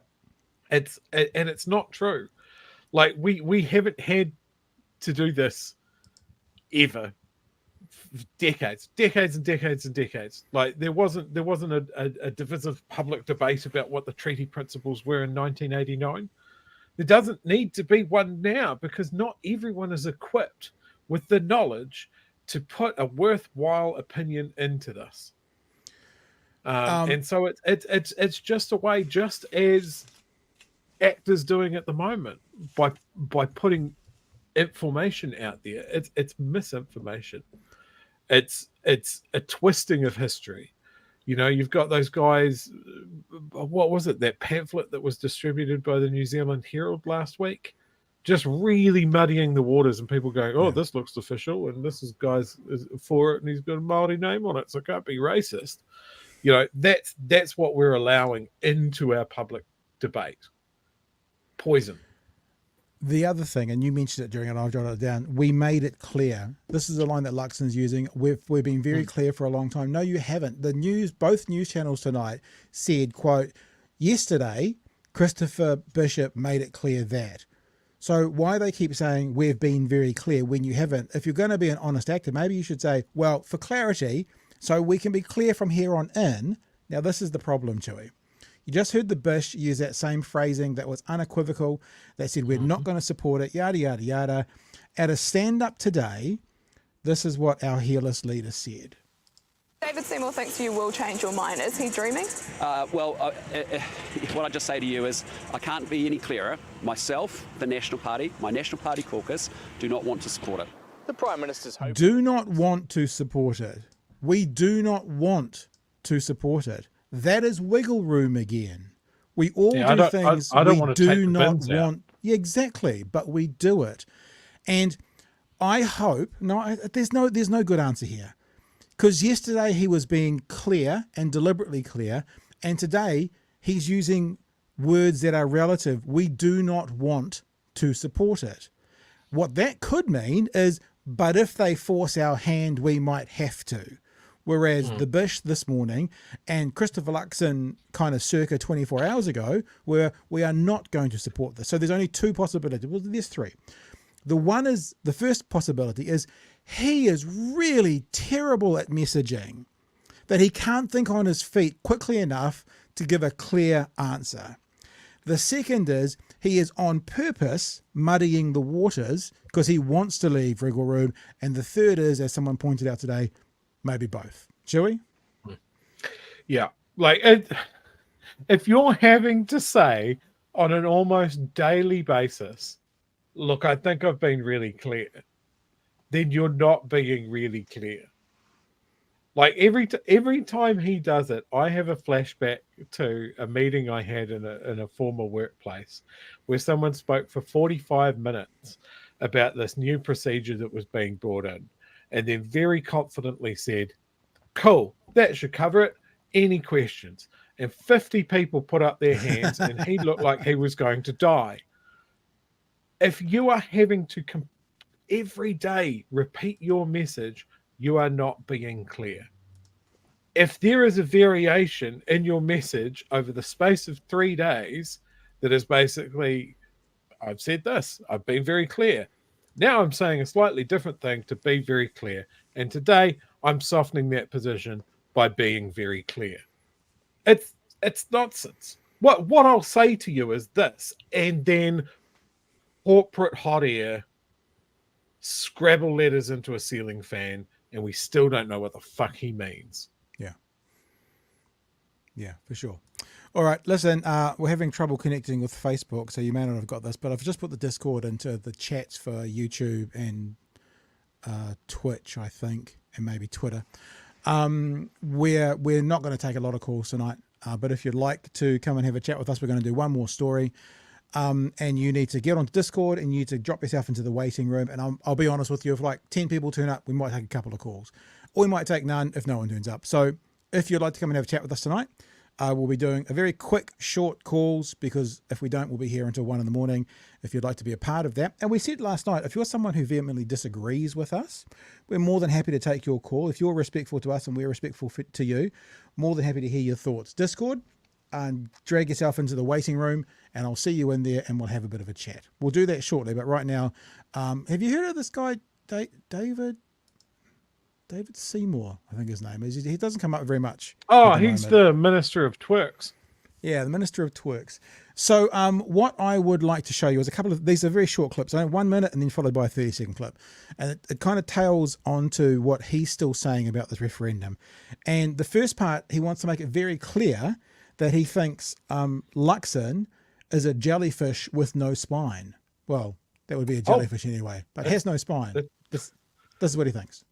it's not true. Like we haven't had to do this ever. Decades and decades. Like there wasn't a divisive public debate about what the treaty principles were in 1989. There doesn't need to be one now because not everyone is equipped with the knowledge to put a worthwhile opinion into this. And so it's just a way, just as ACT is doing at the moment by putting information out there. It's misinformation. It's a twisting of history. You know, you've got those guys. What was it? That pamphlet that was distributed by the New Zealand Herald last week, just really muddying the waters, and people going, "Oh, this looks official, and this is guys is for it, and he's got a Maori name on it, so it can't be racist." You know, that's what we're allowing into our public debate. Poison. The other thing, and you mentioned it during it, I've jotted it down, we made it clear. This is a line that Luxon's using. We've been very clear for a long time. No, you haven't. Both news channels tonight said, quote, yesterday, Christopher Bishop made it clear that. So why they keep saying we've been very clear when you haven't? If you're going to be an honest actor, maybe you should say, well, for clarity, so we can be clear from here on in. Now, this is the problem, Chewy. You just heard the Bish use that same phrasing that was unequivocal. They said, we're not going to support it, yada, yada, yada. At a stand-up today, this is what our Hearless leader said. David Seymour thinks you will change your mind. Is he dreaming? What I just say to you is I can't be any clearer. Myself, the National Party, my National Party caucus, do not want to support it. The Prime Minister's hope. Do not want to support it. We do not want to support it. That is wiggle room again. We all do things I don't we want to do take the not bins out. want. Yeah, exactly. But we do it. And I hope, there's no good answer here. Because yesterday he was being clear and deliberately clear. And today he's using words that are relative. We do not want to support it. What that could mean is, but if they force our hand, we might have to. Whereas the Bish this morning and Christopher Luxon kind of circa 24 hours ago were, we are not going to support this. So there's only two possibilities. Well, there's three. The first possibility is he is really terrible at messaging, that he can't think on his feet quickly enough to give a clear answer. The second is he is on purpose muddying the waters because he wants to leave wriggle room. And the third is, as someone pointed out today, maybe both. Chewy? Yeah. Like, if you're having to say on an almost daily basis, look, I think I've been really clear, then you're not being really clear. Like, every time he does it, I have a flashback to a meeting I had in a former workplace where someone spoke for 45 minutes about this new procedure that was being brought in, and then very confidently said, cool, that should cover it. Any questions? And 50 people put up their hands and he looked like he was going to die. If you are having to every day repeat your message, you are not being clear. If there is a variation in your message over the space of 3 days that is basically, I've said this, I've been very clear. Now I'm saying a slightly different thing to be very clear. And today I'm softening that position by being very clear. It's nonsense. What I'll say to you is this, and then corporate hot air, Scrabble letters into a ceiling fan, and we still don't know what the fuck he means. Yeah, for sure. All right, listen, we're having trouble connecting with Facebook, so you may not have got this, but I've just put the Discord into the chats for YouTube and Twitch, I think, and maybe Twitter. We're not going to take a lot of calls tonight, but if you'd like to come and have a chat with us, we're going to do one more story. And you need to get onto Discord and you need to drop yourself into the waiting room. And I'll be honest with you, if like 10 people turn up, we might take a couple of calls, or we might take none if no one turns up. So if you'd like to come and have a chat with us tonight, we'll be doing a very quick, short calls, because if we don't, we'll be here until 1 a.m. if you'd like to be a part of that. And we said last night, if you're someone who vehemently disagrees with us, we're more than happy to take your call. If you're respectful to us and we're respectful to you, more than happy to hear your thoughts. Discord, and drag yourself into the waiting room, and I'll see you in there and we'll have a bit of a chat. We'll do that shortly, but right now, have you heard of this guy, David Seymour, I think his name is. He doesn't come up very much. Oh, he's the Minister of Twerks. Yeah, the Minister of Twerks. So what I would like to show you is a couple of, these are very short clips, only 1 minute and then followed by a 30-second clip. And it kind of tails onto what he's still saying about this referendum. And the first part, he wants to make it very clear that he thinks Luxon is a jellyfish with no spine. Well, that would be a jellyfish anyway, but has no spine. This is what he thinks.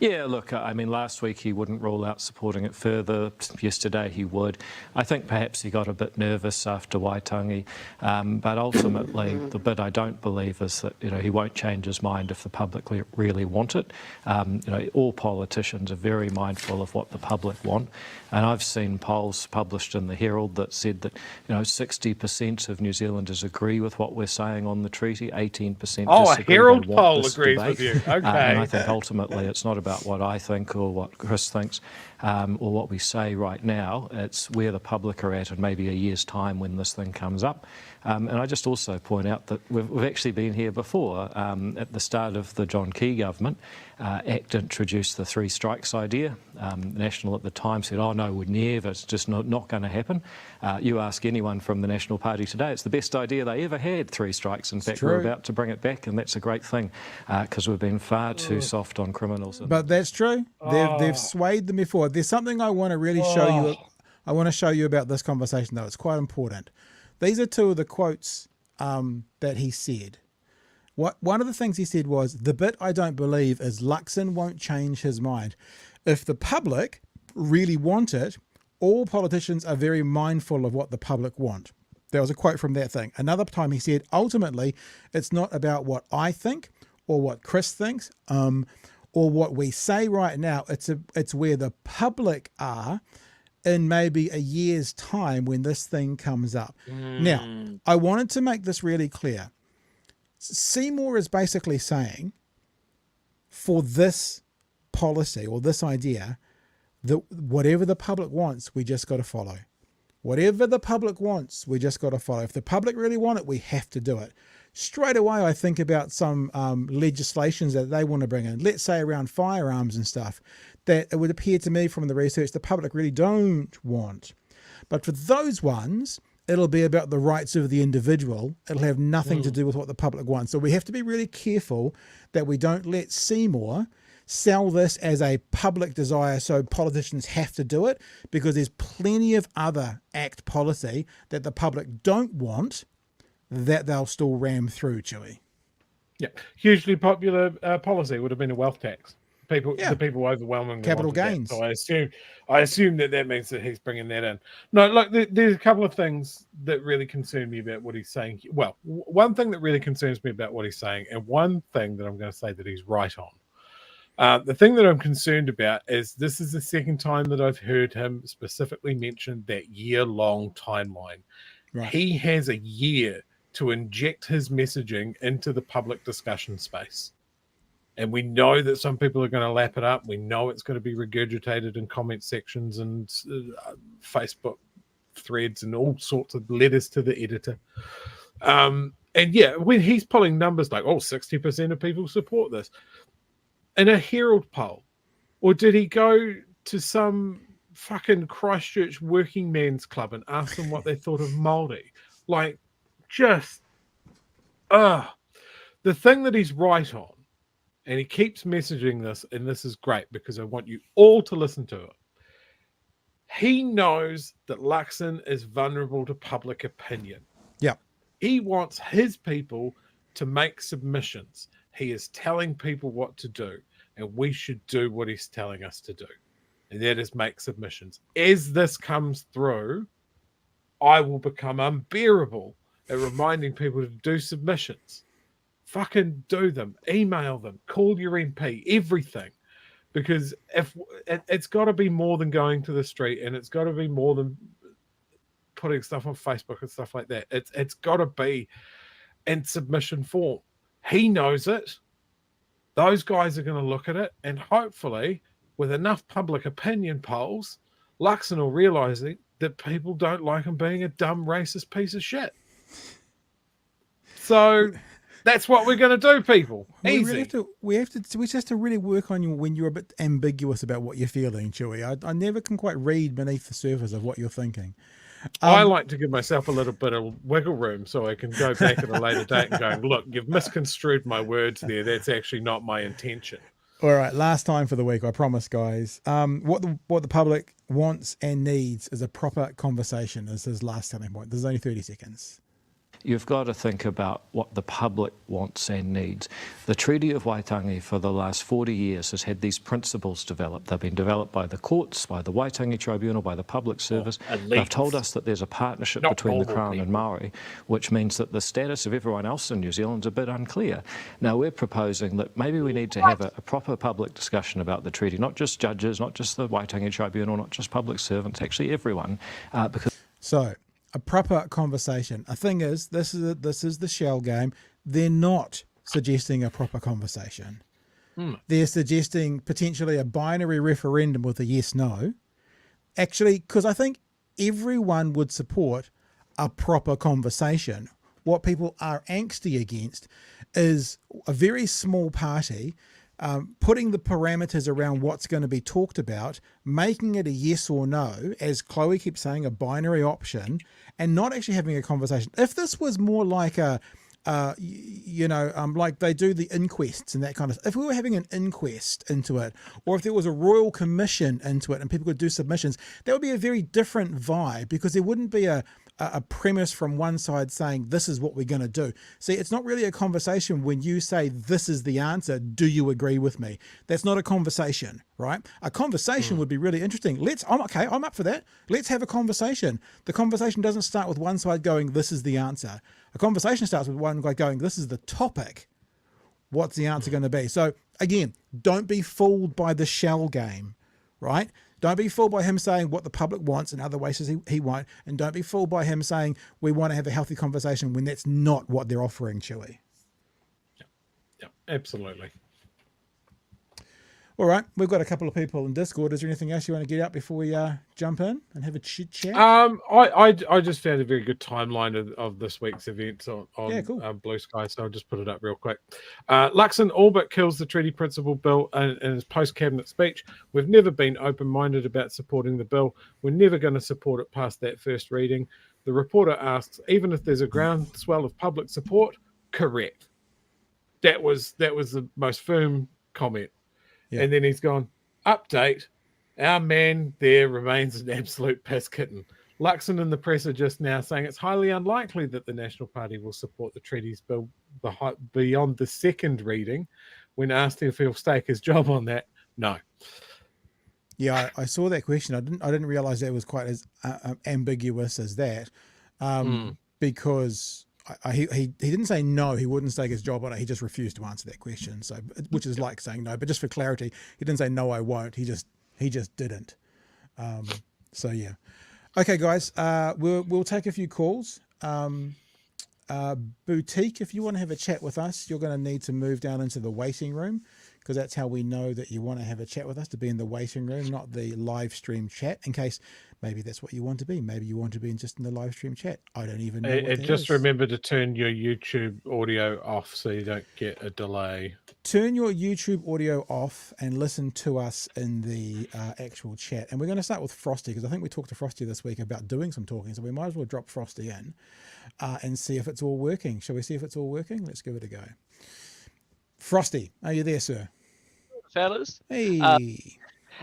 Yeah, look, I mean, last week he wouldn't rule out supporting it further. Yesterday he would. I think perhaps he got a bit nervous after Waitangi, but ultimately the bit I don't believe is that, he won't change his mind if the public really want it. All politicians are very mindful of what the public want, and I've seen polls published in the Herald that said that, 60% of New Zealanders agree with what we're saying on the treaty, 18% disagree. Oh, a Herald They want poll this agrees debate. with you. Okay. And I think ultimately it's not about what I think or what Chris thinks or what we say right now. It's where the public are at in maybe a year's time when this thing comes up. And I just also point out that we've actually been here before. At the start of the John Key government, ACT introduced the 3 strikes idea. National at the time said, oh no, we'd never, it's just not going to happen. You ask anyone from the National Party today, it's the best idea they ever had, 3 strikes. In fact, we're about to bring it back, and that's a great thing because we've been far too soft on criminals. But that's true. They've swayed them before. There's something I want to really show you. I want to show you about this conversation, though. It's quite important. These are 2 of the quotes that he said. One of the things he said was, the bit I don't believe is Luxon won't change his mind. If the public really want it, all politicians are very mindful of what the public want. There was a quote from that thing. Another time he said, ultimately, it's not about what I think or what Chris thinks or what we say right now. It's where the public are in maybe a year's time when this thing comes up. Now, I wanted to make this really clear. Seymour is basically saying, for this policy or this idea, that whatever the public wants, we just got to follow. Whatever the public wants, we just got to follow. If the public really want it, we have to do it. Straight away, I think about some legislations that they want to bring in, let's say around firearms and stuff, that it would appear to me from the research the public really don't want. But for those ones, it'll be about the rights of the individual. It'll have nothing to do with what the public wants. So we have to be really careful that we don't let Seymour sell this as a public desire so politicians have to do it, because there's plenty of other ACT policy that the public don't want that they'll still ram through, Chewy. Yeah, hugely popular policy would have been a wealth tax. The people overwhelmingly capital wanted gains. That. So I assume that means that he's bringing that in. No, look, there's a couple of things that really concern me about what he's saying. Well, one thing that really concerns me about what he's saying, and one thing that I'm going to say that he's right on. The thing that I'm concerned about is this is the second time that I've heard him specifically mention that year-long timeline. Right. He has a year to inject his messaging into the public discussion space. And we know that some people are going to lap it up. We know it's going to be regurgitated in comment sections and Facebook threads and all sorts of letters to the editor. And yeah, when he's pulling numbers like, 60% of people support this in a Herald poll, or did he go to some fucking Christchurch working men's club and ask them what they thought of Māori? Like, just, the thing that he's right on, and he keeps messaging this, and this is great because I want you all to listen to it. He knows that Luxon is vulnerable to public opinion. Yeah. He wants his people to make submissions. He is telling people what to do, and we should do what he's telling us to do, and that is make submissions. As this comes through, I will become unbearable at reminding people to do submissions. Fucking do them, email them, call your MP, everything. Because if it's got to be more than going to the street, and it's got to be more than putting stuff on Facebook and stuff like that. It's got to be in submission form. He knows it. Those guys are going to look at it, and hopefully, with enough public opinion polls, Luxon will realise that people don't like him being a dumb, racist piece of shit. So that's what we're going to do, people. Easy. We just have to really work on you when you're a bit ambiguous about what you're feeling, Chewy. I never can quite read beneath the surface of what you're thinking. I like to give myself a little bit of wiggle room so I can go back at a later date and go, look, you've misconstrued my words there. That's actually not my intention. All right, last time for the week, I promise, guys. What the public wants and needs is a proper conversation. Is his last telling point. There's only 30 seconds. You've got to think about what the public wants and needs. The Treaty of Waitangi for the last 40 years has had these principles developed. They've been developed by the courts, by the Waitangi Tribunal, by the public service. They've told us that there's a partnership between the Crown and Maori, which means that the status of everyone else in New Zealand is a bit unclear. Now, we're proposing that maybe we need to have a proper public discussion about the treaty, not just judges, not just the Waitangi Tribunal, not just public servants, actually everyone, because... So, a proper conversation. A thing is, this is the shell game. They're not suggesting a proper conversation. They're suggesting potentially a binary referendum with a yes/no. Actually, because I think everyone would support a proper conversation. What people are angsty against is a very small party putting the parameters around what's going to be talked about, making it a yes or no, as Chloe keeps saying, a binary option, and not actually having a conversation. If this was more like like they do the inquests and that kind of, if we were having an inquest into it, or if there was a royal commission into it and people could do submissions, that would be a very different vibe, because there wouldn't be a premise from one side saying this is what we're going to do. See, it's not really a conversation when you say this is the answer, do you agree with me? That's not a conversation, right? A conversation would be really interesting. I'm up for that. Let's have a conversation. The conversation doesn't start with one side going, this is the answer. A conversation starts with one guy going, this is the topic. What's the answer going to be? So again, don't be fooled by the shell game, right? Don't be fooled by him saying what the public wants in other ways he won't. And don't be fooled by him saying we want to have a healthy conversation when that's not what they're offering, Chewy. Yeah, absolutely. All right, we've got a couple of people in Discord. Is there anything else you want to get out before we jump in and have a chit chat? I just found a very good timeline of this week's events on Blue Sky, so I'll just put it up real quick. Luxon all but kills the treaty principle bill in his post-cabinet speech. We've never been open-minded about supporting the bill. We're never going to support it past that first reading. The reporter asks, even if there's a groundswell of public support, correct. That was the most firm comment. Yeah. And then he's gone, update, our man there remains an absolute piss kitten. Luxon and the press are just now saying it's highly unlikely that the National Party will support the treaties bill beyond the second reading. When asked if he'll stake his job on that, no. Yeah, I saw that question. I didn't realise that was quite as ambiguous as that, because he didn't say no, he wouldn't stake his job on it. He just refused to answer that question. So, which is like saying no, but just for clarity, he didn't say no, I won't. He just didn't. So yeah. Okay, guys, we'll take a few calls. Boutique, if you want to have a chat with us, you're going to need to move down into the waiting room, because that's how we know that you want to have a chat with us, to be in the waiting room, not the live stream chat, in case maybe that's what you want to be. Maybe you want to be just in the live stream chat. I don't even know what that just is. Remember to turn your YouTube audio off so you don't get a delay. Turn your YouTube audio off and listen to us in the actual chat. And we're going to start with Frosty, because I think we talked to Frosty this week about doing some talking, so we might as well drop Frosty in and see if it's all working. Shall we see if it's all working? Let's give it a go. Frosty, are you there, sir? Fellas. Hey.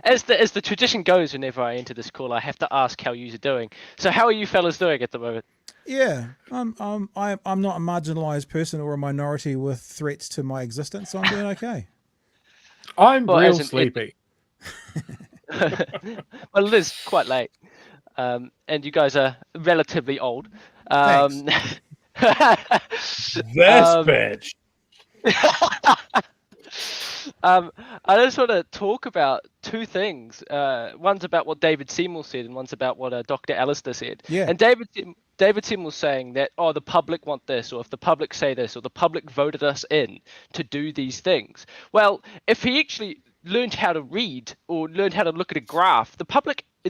As the tradition goes, whenever I enter this call, I have to ask how you are doing. So how are you fellas doing at the moment? Yeah, I'm not a marginalised person or a minority with threats to my existence, so I'm doing okay. I'm real sleepy. Well, it is quite late, and you guys are relatively old. This bitch. I just want to talk about two things. One's about what David Seymour said, and one's about what Dr. Alistair said. Yeah. And David Seymour was saying that, the public want this, or if the public say this, or the public voted us in to do these things. Well, if he actually learned how to read or learned how to look at a graph, the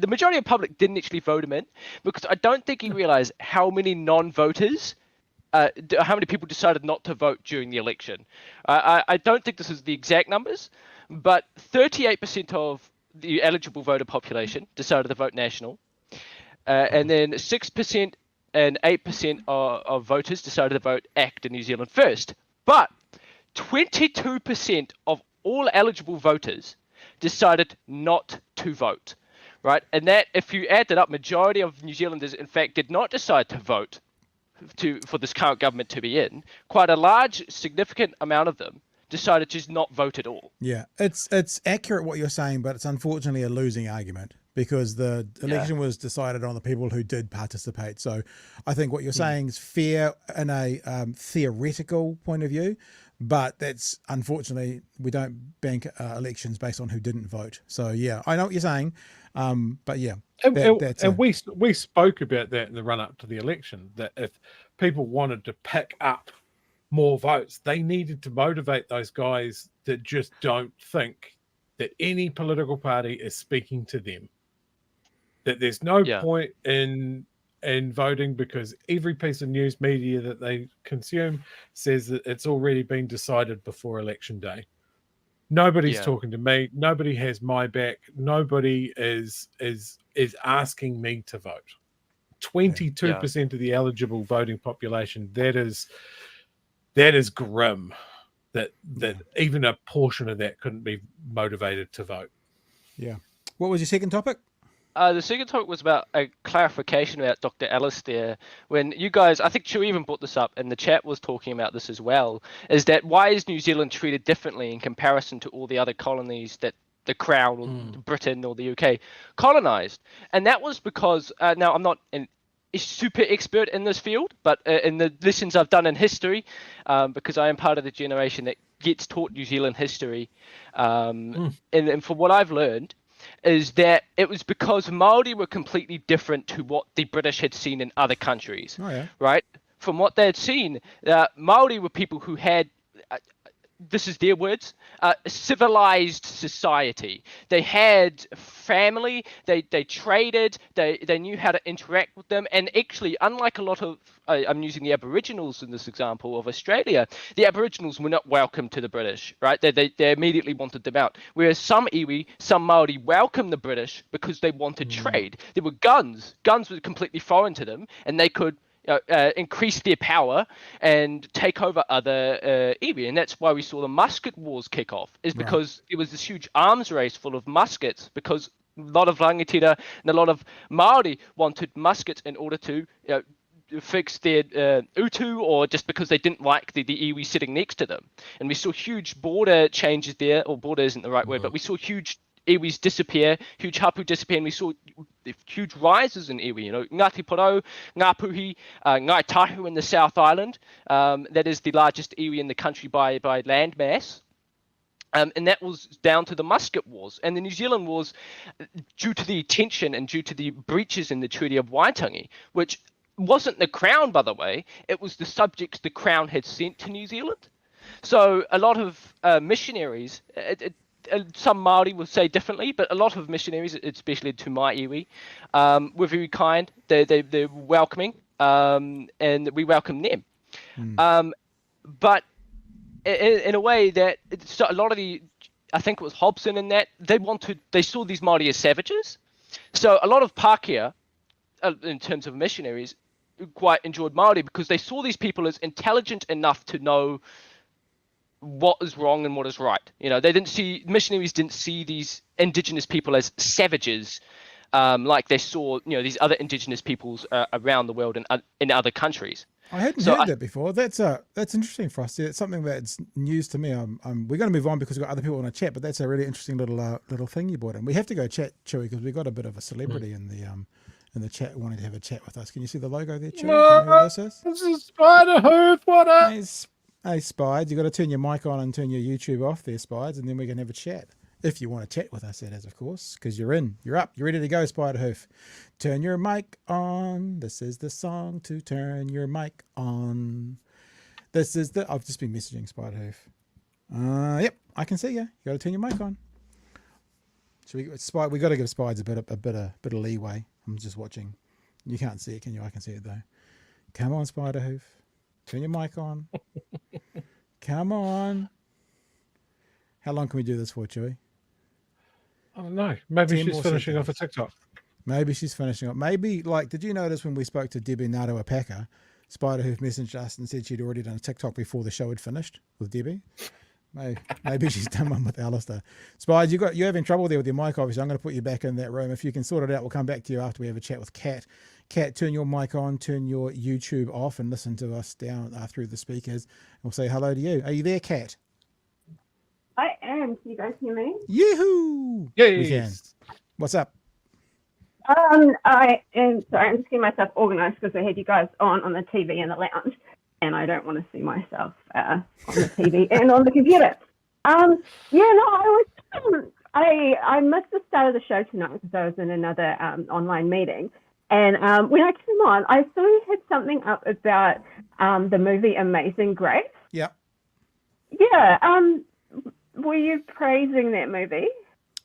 majority of the public didn't actually vote him in, because I don't think he realized how many non-voters how many people decided not to vote during the election. I don't think this is the exact numbers, but 38% of the eligible voter population decided to vote national, and then 6% and 8% of voters decided to vote ACT in New Zealand first. But 22% of all eligible voters decided not to vote, right? And that, if you add that up, majority of New Zealanders, in fact, did not decide to vote for this current government to be in, quite a large, significant amount of them decided to just not vote at all. Yeah, it's accurate what you're saying, but it's unfortunately a losing argument because the election was decided on the people who did participate. So I think what you're saying is fair in a theoretical point of view, but that's unfortunately we don't bank elections based on who didn't vote. So yeah, I know what you're saying, but yeah. We spoke about that in the run up to the election, that if people wanted to pick up more votes, they needed to motivate those guys that just don't think that any political party is speaking to them. That there's no point in voting because every piece of news media that they consume says that it's already been decided before election day. Nobody's talking to me. Nobody has my back. Nobody is asking me to vote. 22% of the eligible voting population. That is grim. That even a portion of that couldn't be motivated to vote. Yeah. What was your second topic? The second topic was about a clarification about Dr. Alistair. When you guys, I think Chew even brought this up, and the chat was talking about this as well, is that why is New Zealand treated differently in comparison to all the other colonies that the Crown or Britain or the UK colonised? And that was because, now I'm not a super expert in this field, but in the lessons I've done in history, because I am part of the generation that gets taught New Zealand history, and from what I've learned, is that it was because Māori were completely different to what the British had seen in other countries, right? From what they had seen, Māori were people who had, this is their words, civilized society. They had family, they traded, they knew how to interact with them, and actually, unlike a lot of, I'm using the Aboriginals in this example of Australia, the Aboriginals were not welcome to the British, right? They immediately wanted them out. Whereas some iwi, some Māori welcomed the British because they wanted trade. There were guns. Guns were completely foreign to them, and they could increase their power and take over other iwi. And that's why we saw the musket wars kick off, is because it was this huge arms race full of muskets, because a lot of rangatira and a lot of Māori wanted muskets in order to fix their utu, or just because they didn't like the iwi sitting next to them. And we saw huge border changes there, or border isn't the right word, but we saw huge iwis disappear, huge hapu disappear, and we saw huge rises in iwi. You know, Ngāti Porou, Ngāpuhi, Ngai Tahu in the South Island. That is the largest iwi in the country by land mass. And that was down to the musket wars. And the New Zealand wars, due to the tension and due to the breaches in the Treaty of Waitangi, which wasn't the Crown, by the way, it was the subjects the Crown had sent to New Zealand. So a lot of missionaries, some Māori will say differently, but a lot of missionaries, especially to my iwi, were very kind. They're welcoming, and we welcome them. But in a way that a lot of the, I think it was Hobson in that, they saw these Māori as savages. So a lot of Pākehā, in terms of missionaries, quite enjoyed Māori because they saw these people as intelligent enough to know what is wrong and what is right. You know, missionaries didn't see these indigenous people as savages, like they saw, these other indigenous peoples around the world and in other countries. I hadn't heard that before. That's interesting for us. It's something that's news to me. We're going to move on because we've got other people on the chat, but that's a really interesting little thing you brought in. We have to go chat, Chewy, because we've got a bit of a celebrity in the chat wanting to have a chat with us. Can you see the logo there, Chewy? Do you know who this is? This is Spider Hoof. What up? Hey, Spides, you got to turn your mic on and turn your YouTube off there, Spides, and then we can have a chat. If you want to chat with us, that is, of course, because you're up, you're ready to go, Spider Hoof. Turn your mic on. This is the song to turn your mic on. I've just been messaging Spider Hoof. Yep, I can see you. You got to turn your mic on. We got to give Spides a bit of leeway. I'm just watching. You can't see it, can you? I can see it though. Come on, Spider Hoof. Turn your mic on. Come on. How long can we do this for, Chewy? I don't know. Maybe she's finishing off a TikTok. Maybe she's finishing up. Maybe, did you notice when we spoke to Debbie Naruapaka, Spider Hoof messaged us and said she'd already done a TikTok before the show had finished with Debbie? Maybe she's done one with Alistair. Spides, you're having trouble there with your mic, obviously. I'm going to put you back in that room. If you can sort it out, we'll come back to you after we have a chat with Kat. Kat, turn your mic on, turn your YouTube off, and listen to us down through the speakers. We'll say hello to you. Are you there, Kat? I am. Can you guys hear me? Yoo-hoo! Yes. We can. What's up? I am sorry. I'm just getting myself organised because I had you guys on the TV in the lounge, and I don't want to see myself on the TV and on the computer. I missed the start of the show tonight because I was in another online meeting. And when I came on, I saw you had something up about the movie Amazing Grace. Yeah. Yeah. Were you praising that movie?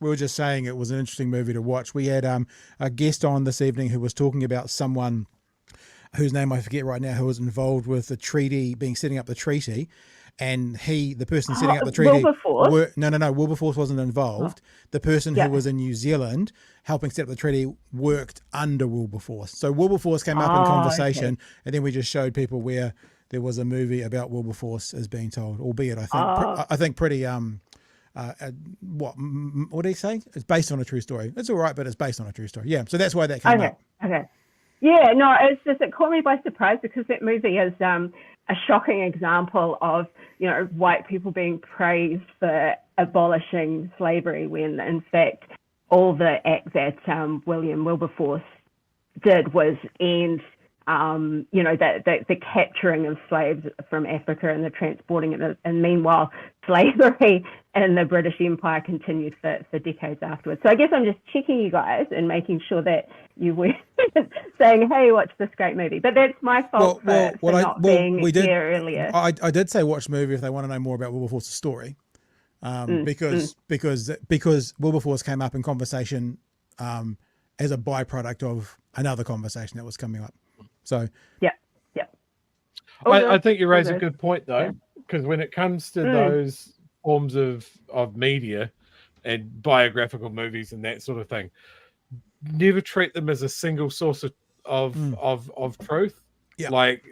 We were just saying it was an interesting movie to watch. We had a guest on this evening who was talking about someone whose name I forget right now, who was involved with the treaty, setting up the treaty. And the person setting up the treaty, Wilberforce wasn't involved. The person who was in New Zealand helping set up the treaty worked under Wilberforce. So Wilberforce came up in conversation, and then we just showed people where there was a movie about Wilberforce as being told, albeit I think pretty what did he say? It's based on a true story. It's all right, but it's based on a true story. Yeah, so that's why that came up. Okay. Yeah, no, it's just it caught me by surprise because that movie is a shocking example of, white people being praised for abolishing slavery when, in fact, all the act that William Wilberforce did was end, the capturing of slaves from Africa and the transporting of it. And meanwhile, slavery in the British Empire continued for decades afterwards. So I guess I'm just checking you guys and making sure that you were saying, hey, watch this great movie. But that's my fault for not being there earlier. I did say watch the movie if they want to know more about Wilberforce's story. Because Wilberforce came up in conversation as a byproduct of another conversation that was coming up. So yeah. I think you raise a good point though, because when it comes to those forms of media and biographical movies and that sort of thing, never treat them as a single source of truth. Yeah. Like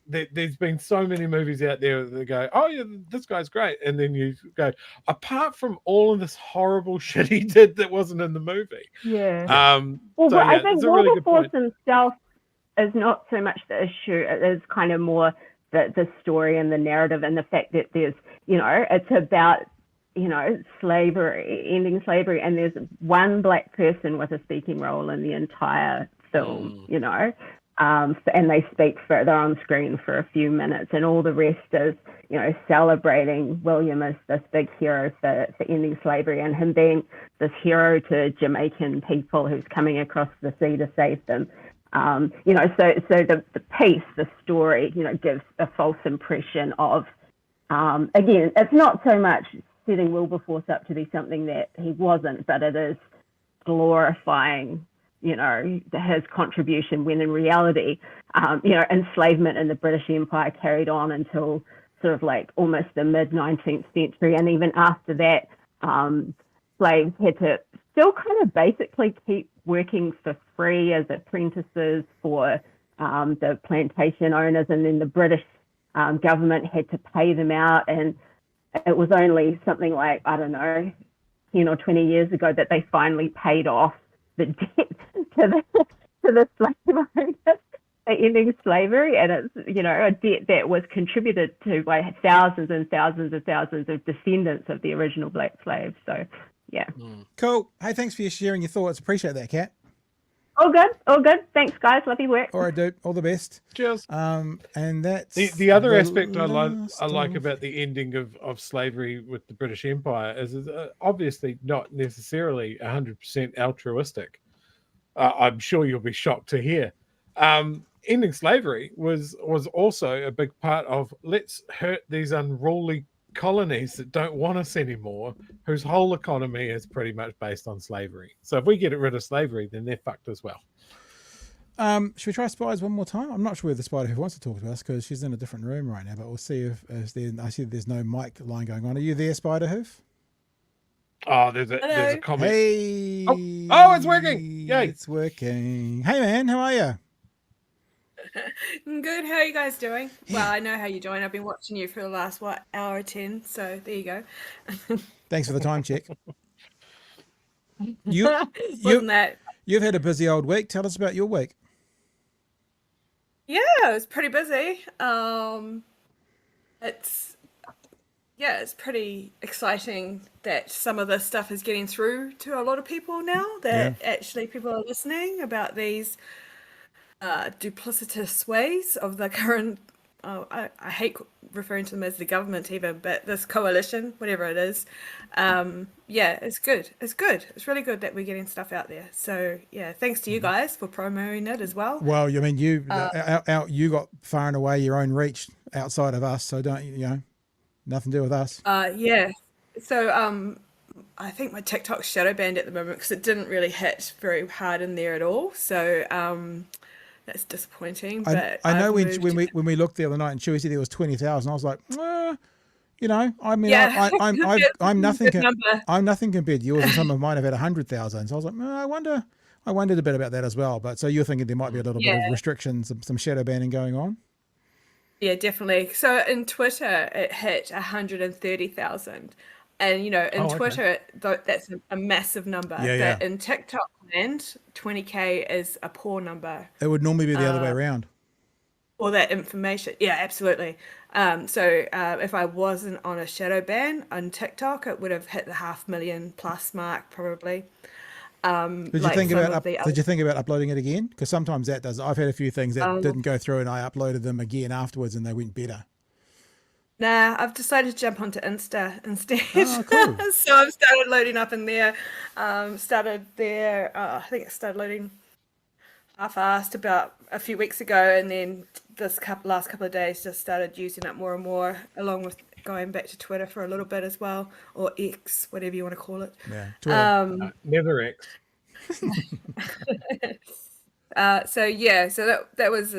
there's been so many movies out there that go, oh yeah, this guy's great, and then you go, apart from all of this horrible shit he did that wasn't in the movie. Yeah. I think Wilberforce himself is not so much the issue. It is kind of more the story and the narrative and the fact that there's, it's about, slavery, ending slavery, and there's one black person with a speaking role in the entire film, and they speak they're on screen for a few minutes, and all the rest is, celebrating William as this big hero for ending slavery and him being this hero to Jamaican people who's coming across the sea to save them. So the piece, the story, gives a false impression of, again, it's not so much setting Wilberforce up to be something that he wasn't, but it is glorifying, his contribution when in reality, enslavement in the British Empire carried on until sort of like almost the mid-19th century. And even after that, slaves had to still kind of basically keep working for free as apprentices for the plantation owners, and then the British government had to pay them out, and it was only something like, I don't know, 10 or 20 years ago that they finally paid off the debt to the slave owners for ending slavery, and it's, a debt that was contributed to by thousands and thousands and thousands of descendants of the original black slaves. So yeah. Cool. Hey, thanks for sharing your thoughts. Appreciate that, Kat. All good. Thanks, guys. Love your work. All right, dude. All the best. Cheers. And that's the other aspect I like about the ending of slavery with the British Empire is obviously not necessarily 100% altruistic. I'm sure you'll be shocked to hear. Ending slavery was also a big part of let's hurt these unruly colonies that don't want us anymore, whose whole economy is pretty much based on slavery. So if we get rid of slavery, then they're fucked as well. Should we try Spiders one more time? I'm not sure whether Spider who wants to talk to us because she's in a different room right now, but we'll see if I see there's no mic line going on. Are you there, Spider Hoof? Oh, there's a comment. Hey. Oh, it's working. Yay. It's working. Hey, man. How are you? Good. How are you guys doing? Well, I know how you're doing. I've been watching you for the last, hour 10. So there you go. Thanks for the time check. Wasn't that? You've had a busy old week. Tell us about your week. Yeah, it was pretty busy. It's pretty exciting that some of this stuff is getting through to a lot of people now, that actually people are listening about these duplicitous ways of the current, I hate referring to them as the government even, but this coalition, whatever it is, it's good. It's good. It's really good that we're getting stuff out there. So yeah, thanks to you guys for promoting it as well. Well, I mean, you you got far and away your own reach outside of us, so don't nothing to do with us. Yeah. So I think my TikTok's shadow banned at the moment because it didn't really hit very hard in there at all. So that's disappointing. But I know when we looked the other night and Chewie said there was 20,000, I was like, I mean, I'm nothing. I'm nothing compared to yours, and some of mine have had 100,000. So I was like, I wondered a bit about that as well. But so you're thinking there might be a little bit of restrictions, some shadow banning going on. Yeah, definitely. So in Twitter, it hit 130,000. And, in Twitter, that's a massive number. Yeah. But in TikTok land, 20K is a poor number. It would normally be the other way around. All that information. Yeah, absolutely. So if I wasn't on a shadow ban on TikTok, it would have hit the 500,000 plus mark probably. Did you think about uploading it again? Because sometimes that does. I've had a few things that didn't go through, and I uploaded them again afterwards, and they went better. Nah, I've decided to jump onto Insta instead. Oh, cool. So I've started loading up in there. I think it started loading half-assed about a few weeks ago, and then last couple of days just started using it more and more, along with going back to Twitter for a little bit as well, or X, whatever you want to call it. Yeah, Twitter. Never X. So that was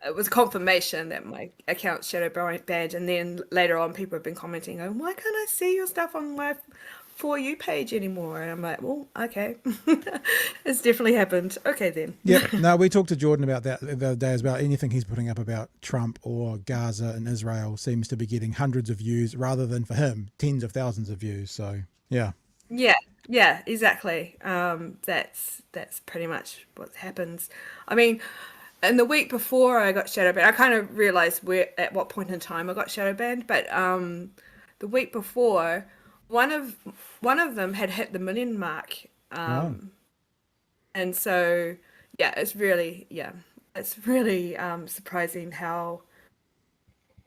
it was confirmation that my account's shadow banned, and then later on people have been commenting, "Oh, why can't I see your stuff on my For You page anymore?" And I'm like, well, okay. It's definitely happened. Okay then. Yeah. No, we talked to Jordan about that the other day as well. Anything he's putting up about Trump or Gaza and Israel seems to be getting hundreds of views rather than, for him, tens of thousands of views. So yeah. Yeah, exactly. That's pretty much what happens. I mean, and the week before I got shadow banned, I kind of realized at what point in time I got shadow banned, but the week before, one of them had hit the 1 million mark, and so it's really surprising how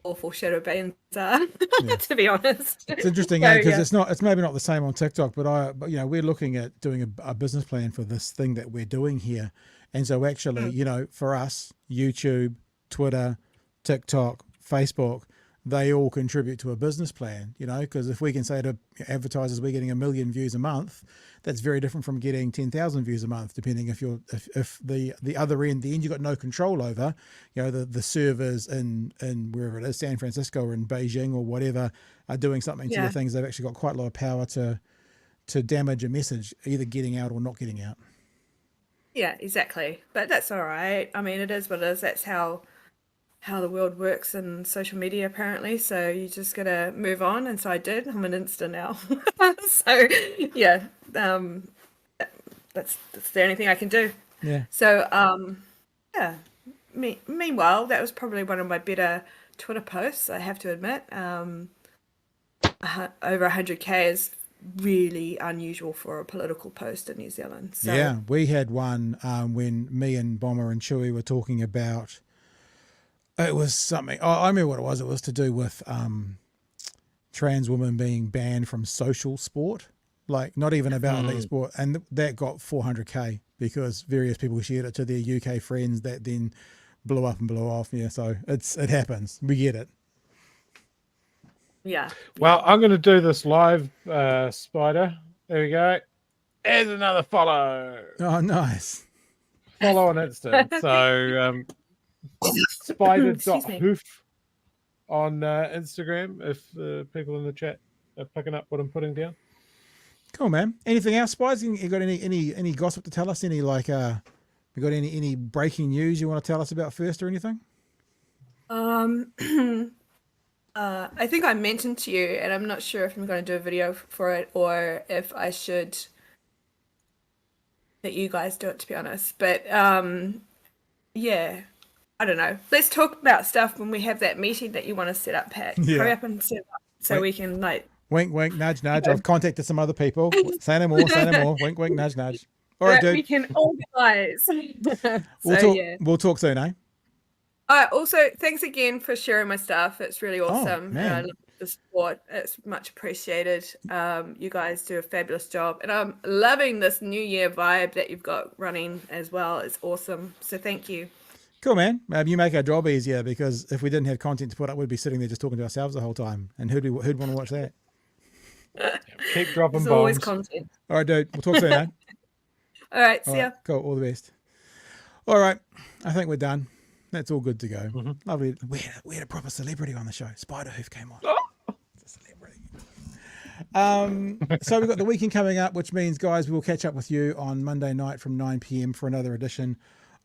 awful shadow bans are, to be honest. It's interesting because it's maybe not the same on TikTok, but we're looking at doing a business plan for this thing that we're doing here, and so actually, for us, YouTube, Twitter, TikTok, Facebook, they all contribute to a business plan, because if we can say to advertisers we're getting 1 million views a month, that's very different from getting 10,000 views a month, depending if the other end, the end you've got no control over, the servers in wherever it is, San Francisco or in Beijing or whatever, are doing something to the things. They've actually got quite a lot of power to damage a message, either getting out or not getting out. Yeah, exactly. But that's all right. I mean, it is what it is. That's how the world works in social media, apparently. So you just gotta move on, and so I did. I'm an Insta now. So yeah, that's the only thing I can do. Yeah. So meanwhile, that was probably one of my better Twitter posts, I have to admit. Over 100K is really unusual for a political post in New Zealand. So yeah, we had one when me and Bomber and Chewie were talking about. It was something. I remember what it was. It was to do with trans women being banned from social sport, like not even about elite sport, and that got 400K because various people shared it to their UK friends. That then blew up and blew off. Yeah, so it happens. We get it. Yeah. Well, I'm going to do this live, Spider. There we go. There's another follow. Oh, nice. Follow on Insta. So. Spider.hoof on Instagram if people in the chat are picking up what I'm putting down. Cool, man. Anything else, Spies? You got any gossip to tell us? We got any breaking news you want to tell us about first or anything? I think I mentioned to you, and I'm not sure if I'm going to do a video for it or if I should let you guys do it, to be honest. But yeah, I don't know. Let's talk about stuff when we have that meeting that you want to set up, Pat. Yeah. Hurry up and set it up so we can Wink, wink, nudge, nudge. know. I've contacted some other people. Say no more, say no more. Wink, wink, nudge, nudge. All right, that dude. we can organise. We'll talk soon, eh? Also, thanks again for sharing my stuff. It's really awesome. And I love the support. It's much appreciated. You guys do a fabulous job. And I'm loving this New Year vibe that you've got running as well. It's awesome. So thank you. Cool, man. You make our job easier, because if we didn't have content to put up, we'd be sitting there just talking to ourselves the whole time. And who'd want to watch that? Keep dropping There's bombs. always content. All right, dude. We'll talk soon, eh? All right, see ya. Cool. All the best. All right. I think we're done. That's all good to go. Lovely. We had a proper celebrity on the show. Spiderhoof came on. It's a celebrity. So we've got the weekend coming up, which means, guys, we'll catch up with you on Monday night from 9 p.m. for another edition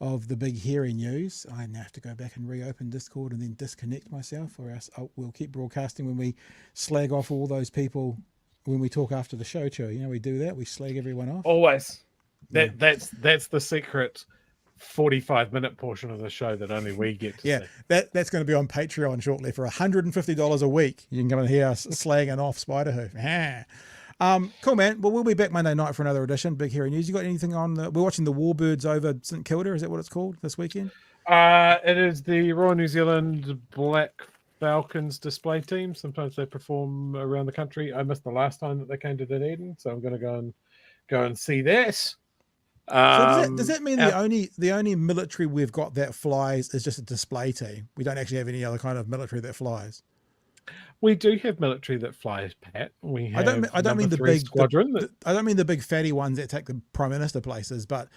of the Big Hairy News. I now have to go back and reopen Discord and then disconnect myself, or else we'll keep broadcasting when we slag off all those people when we talk after the show, too. You know, we do that. We slag everyone off. Always. That's the secret 45-minute portion of the show that only we get to see. That's going to be on Patreon shortly for $150 a week. You can come and hear us slagging off Spiderhoof. Cool, man. Well, we'll be back Monday night for another edition, Big Hairy News. You got anything on we're watching the Warbirds over St Kilda, is that what it's called this weekend? It is the Royal New Zealand Black Falcons display team. Sometimes they perform around the country. I missed the last time that they came to Dunedin, so I'm going to go and see that. So does that mean the only military we've got that flies is just a display team? We don't actually have any other kind of military that flies. We do have military that flies, Pat. We have I don't mean the big squadron. I don't mean the big fatty ones that take the Prime Minister places, but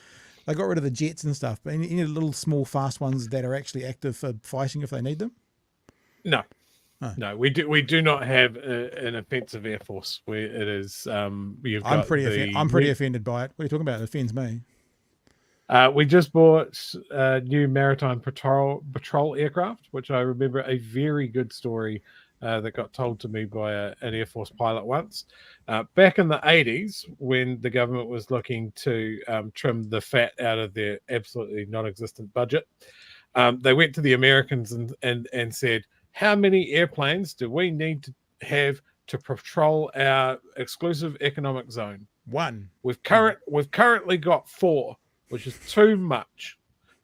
they got rid of the jets and stuff. But any little small fast ones that are actually active for fighting if they need them? No. Oh. No, we do not have an offensive air force. I'm pretty offended by it. What are you talking about? It offends me. We just bought new maritime patrol aircraft, which I remember a very good story that got told to me by an Air Force pilot once. Back in the 80s, when the government was looking to trim the fat out of their absolutely non-existent budget, they went to the Americans and said, how many airplanes do we need to have to patrol our exclusive economic zone? 1. We've currently got 4, which is too much.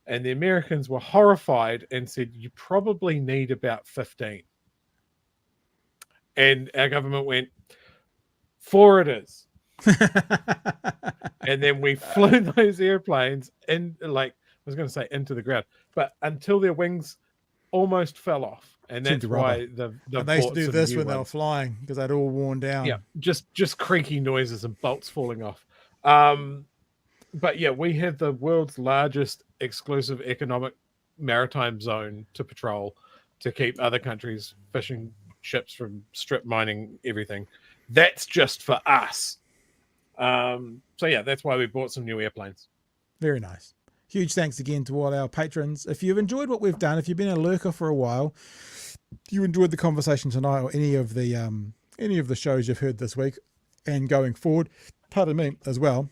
And the Americans were horrified and said, you probably need about 15. And our government went, 4 it is. And then we flew those airplanes in, into the ground, but until their wings almost fell off. And that's why they used to do this when they were flying, because they'd all worn down. Yeah, just creaky noises and bolts falling off. But yeah, we have the world's largest exclusive economic maritime zone to patrol, to keep other countries' fishing ships from strip mining everything. That's just for us. So yeah, that's why we bought some new airplanes. Very nice. Huge thanks again to all our patrons. If you've enjoyed what we've done, if you've been a lurker for a while, you enjoyed the conversation tonight, or any of the shows you've heard this week and going forward, pardon me, as well,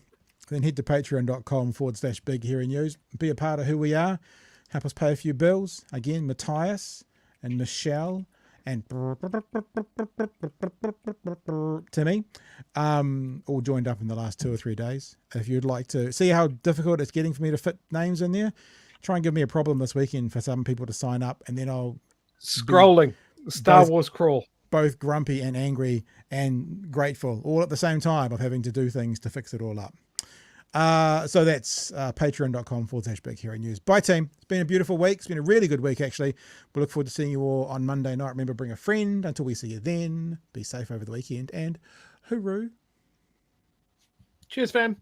then head to patreon.com/Big Hairy News. Be a part of who we are. Help us pay a few bills. Again, Matthias and Michelle and Timmy, all joined up in the last 2 or 3 days. If you'd like to see how difficult it's getting for me to fit names in there, try and give me a problem this weekend for some people to sign up, and then I'll scrolling Star Wars crawl, both grumpy and angry and grateful all at the same time of having to do things to fix it all up. So that's patreon.com/Big Hairy News. Bye, team. It's been a beautiful week. It's been a really good week, actually. We look forward to seeing you all on Monday night. Remember, bring a friend. Until we see you then, be safe over the weekend, and hooroo. Cheers, fam.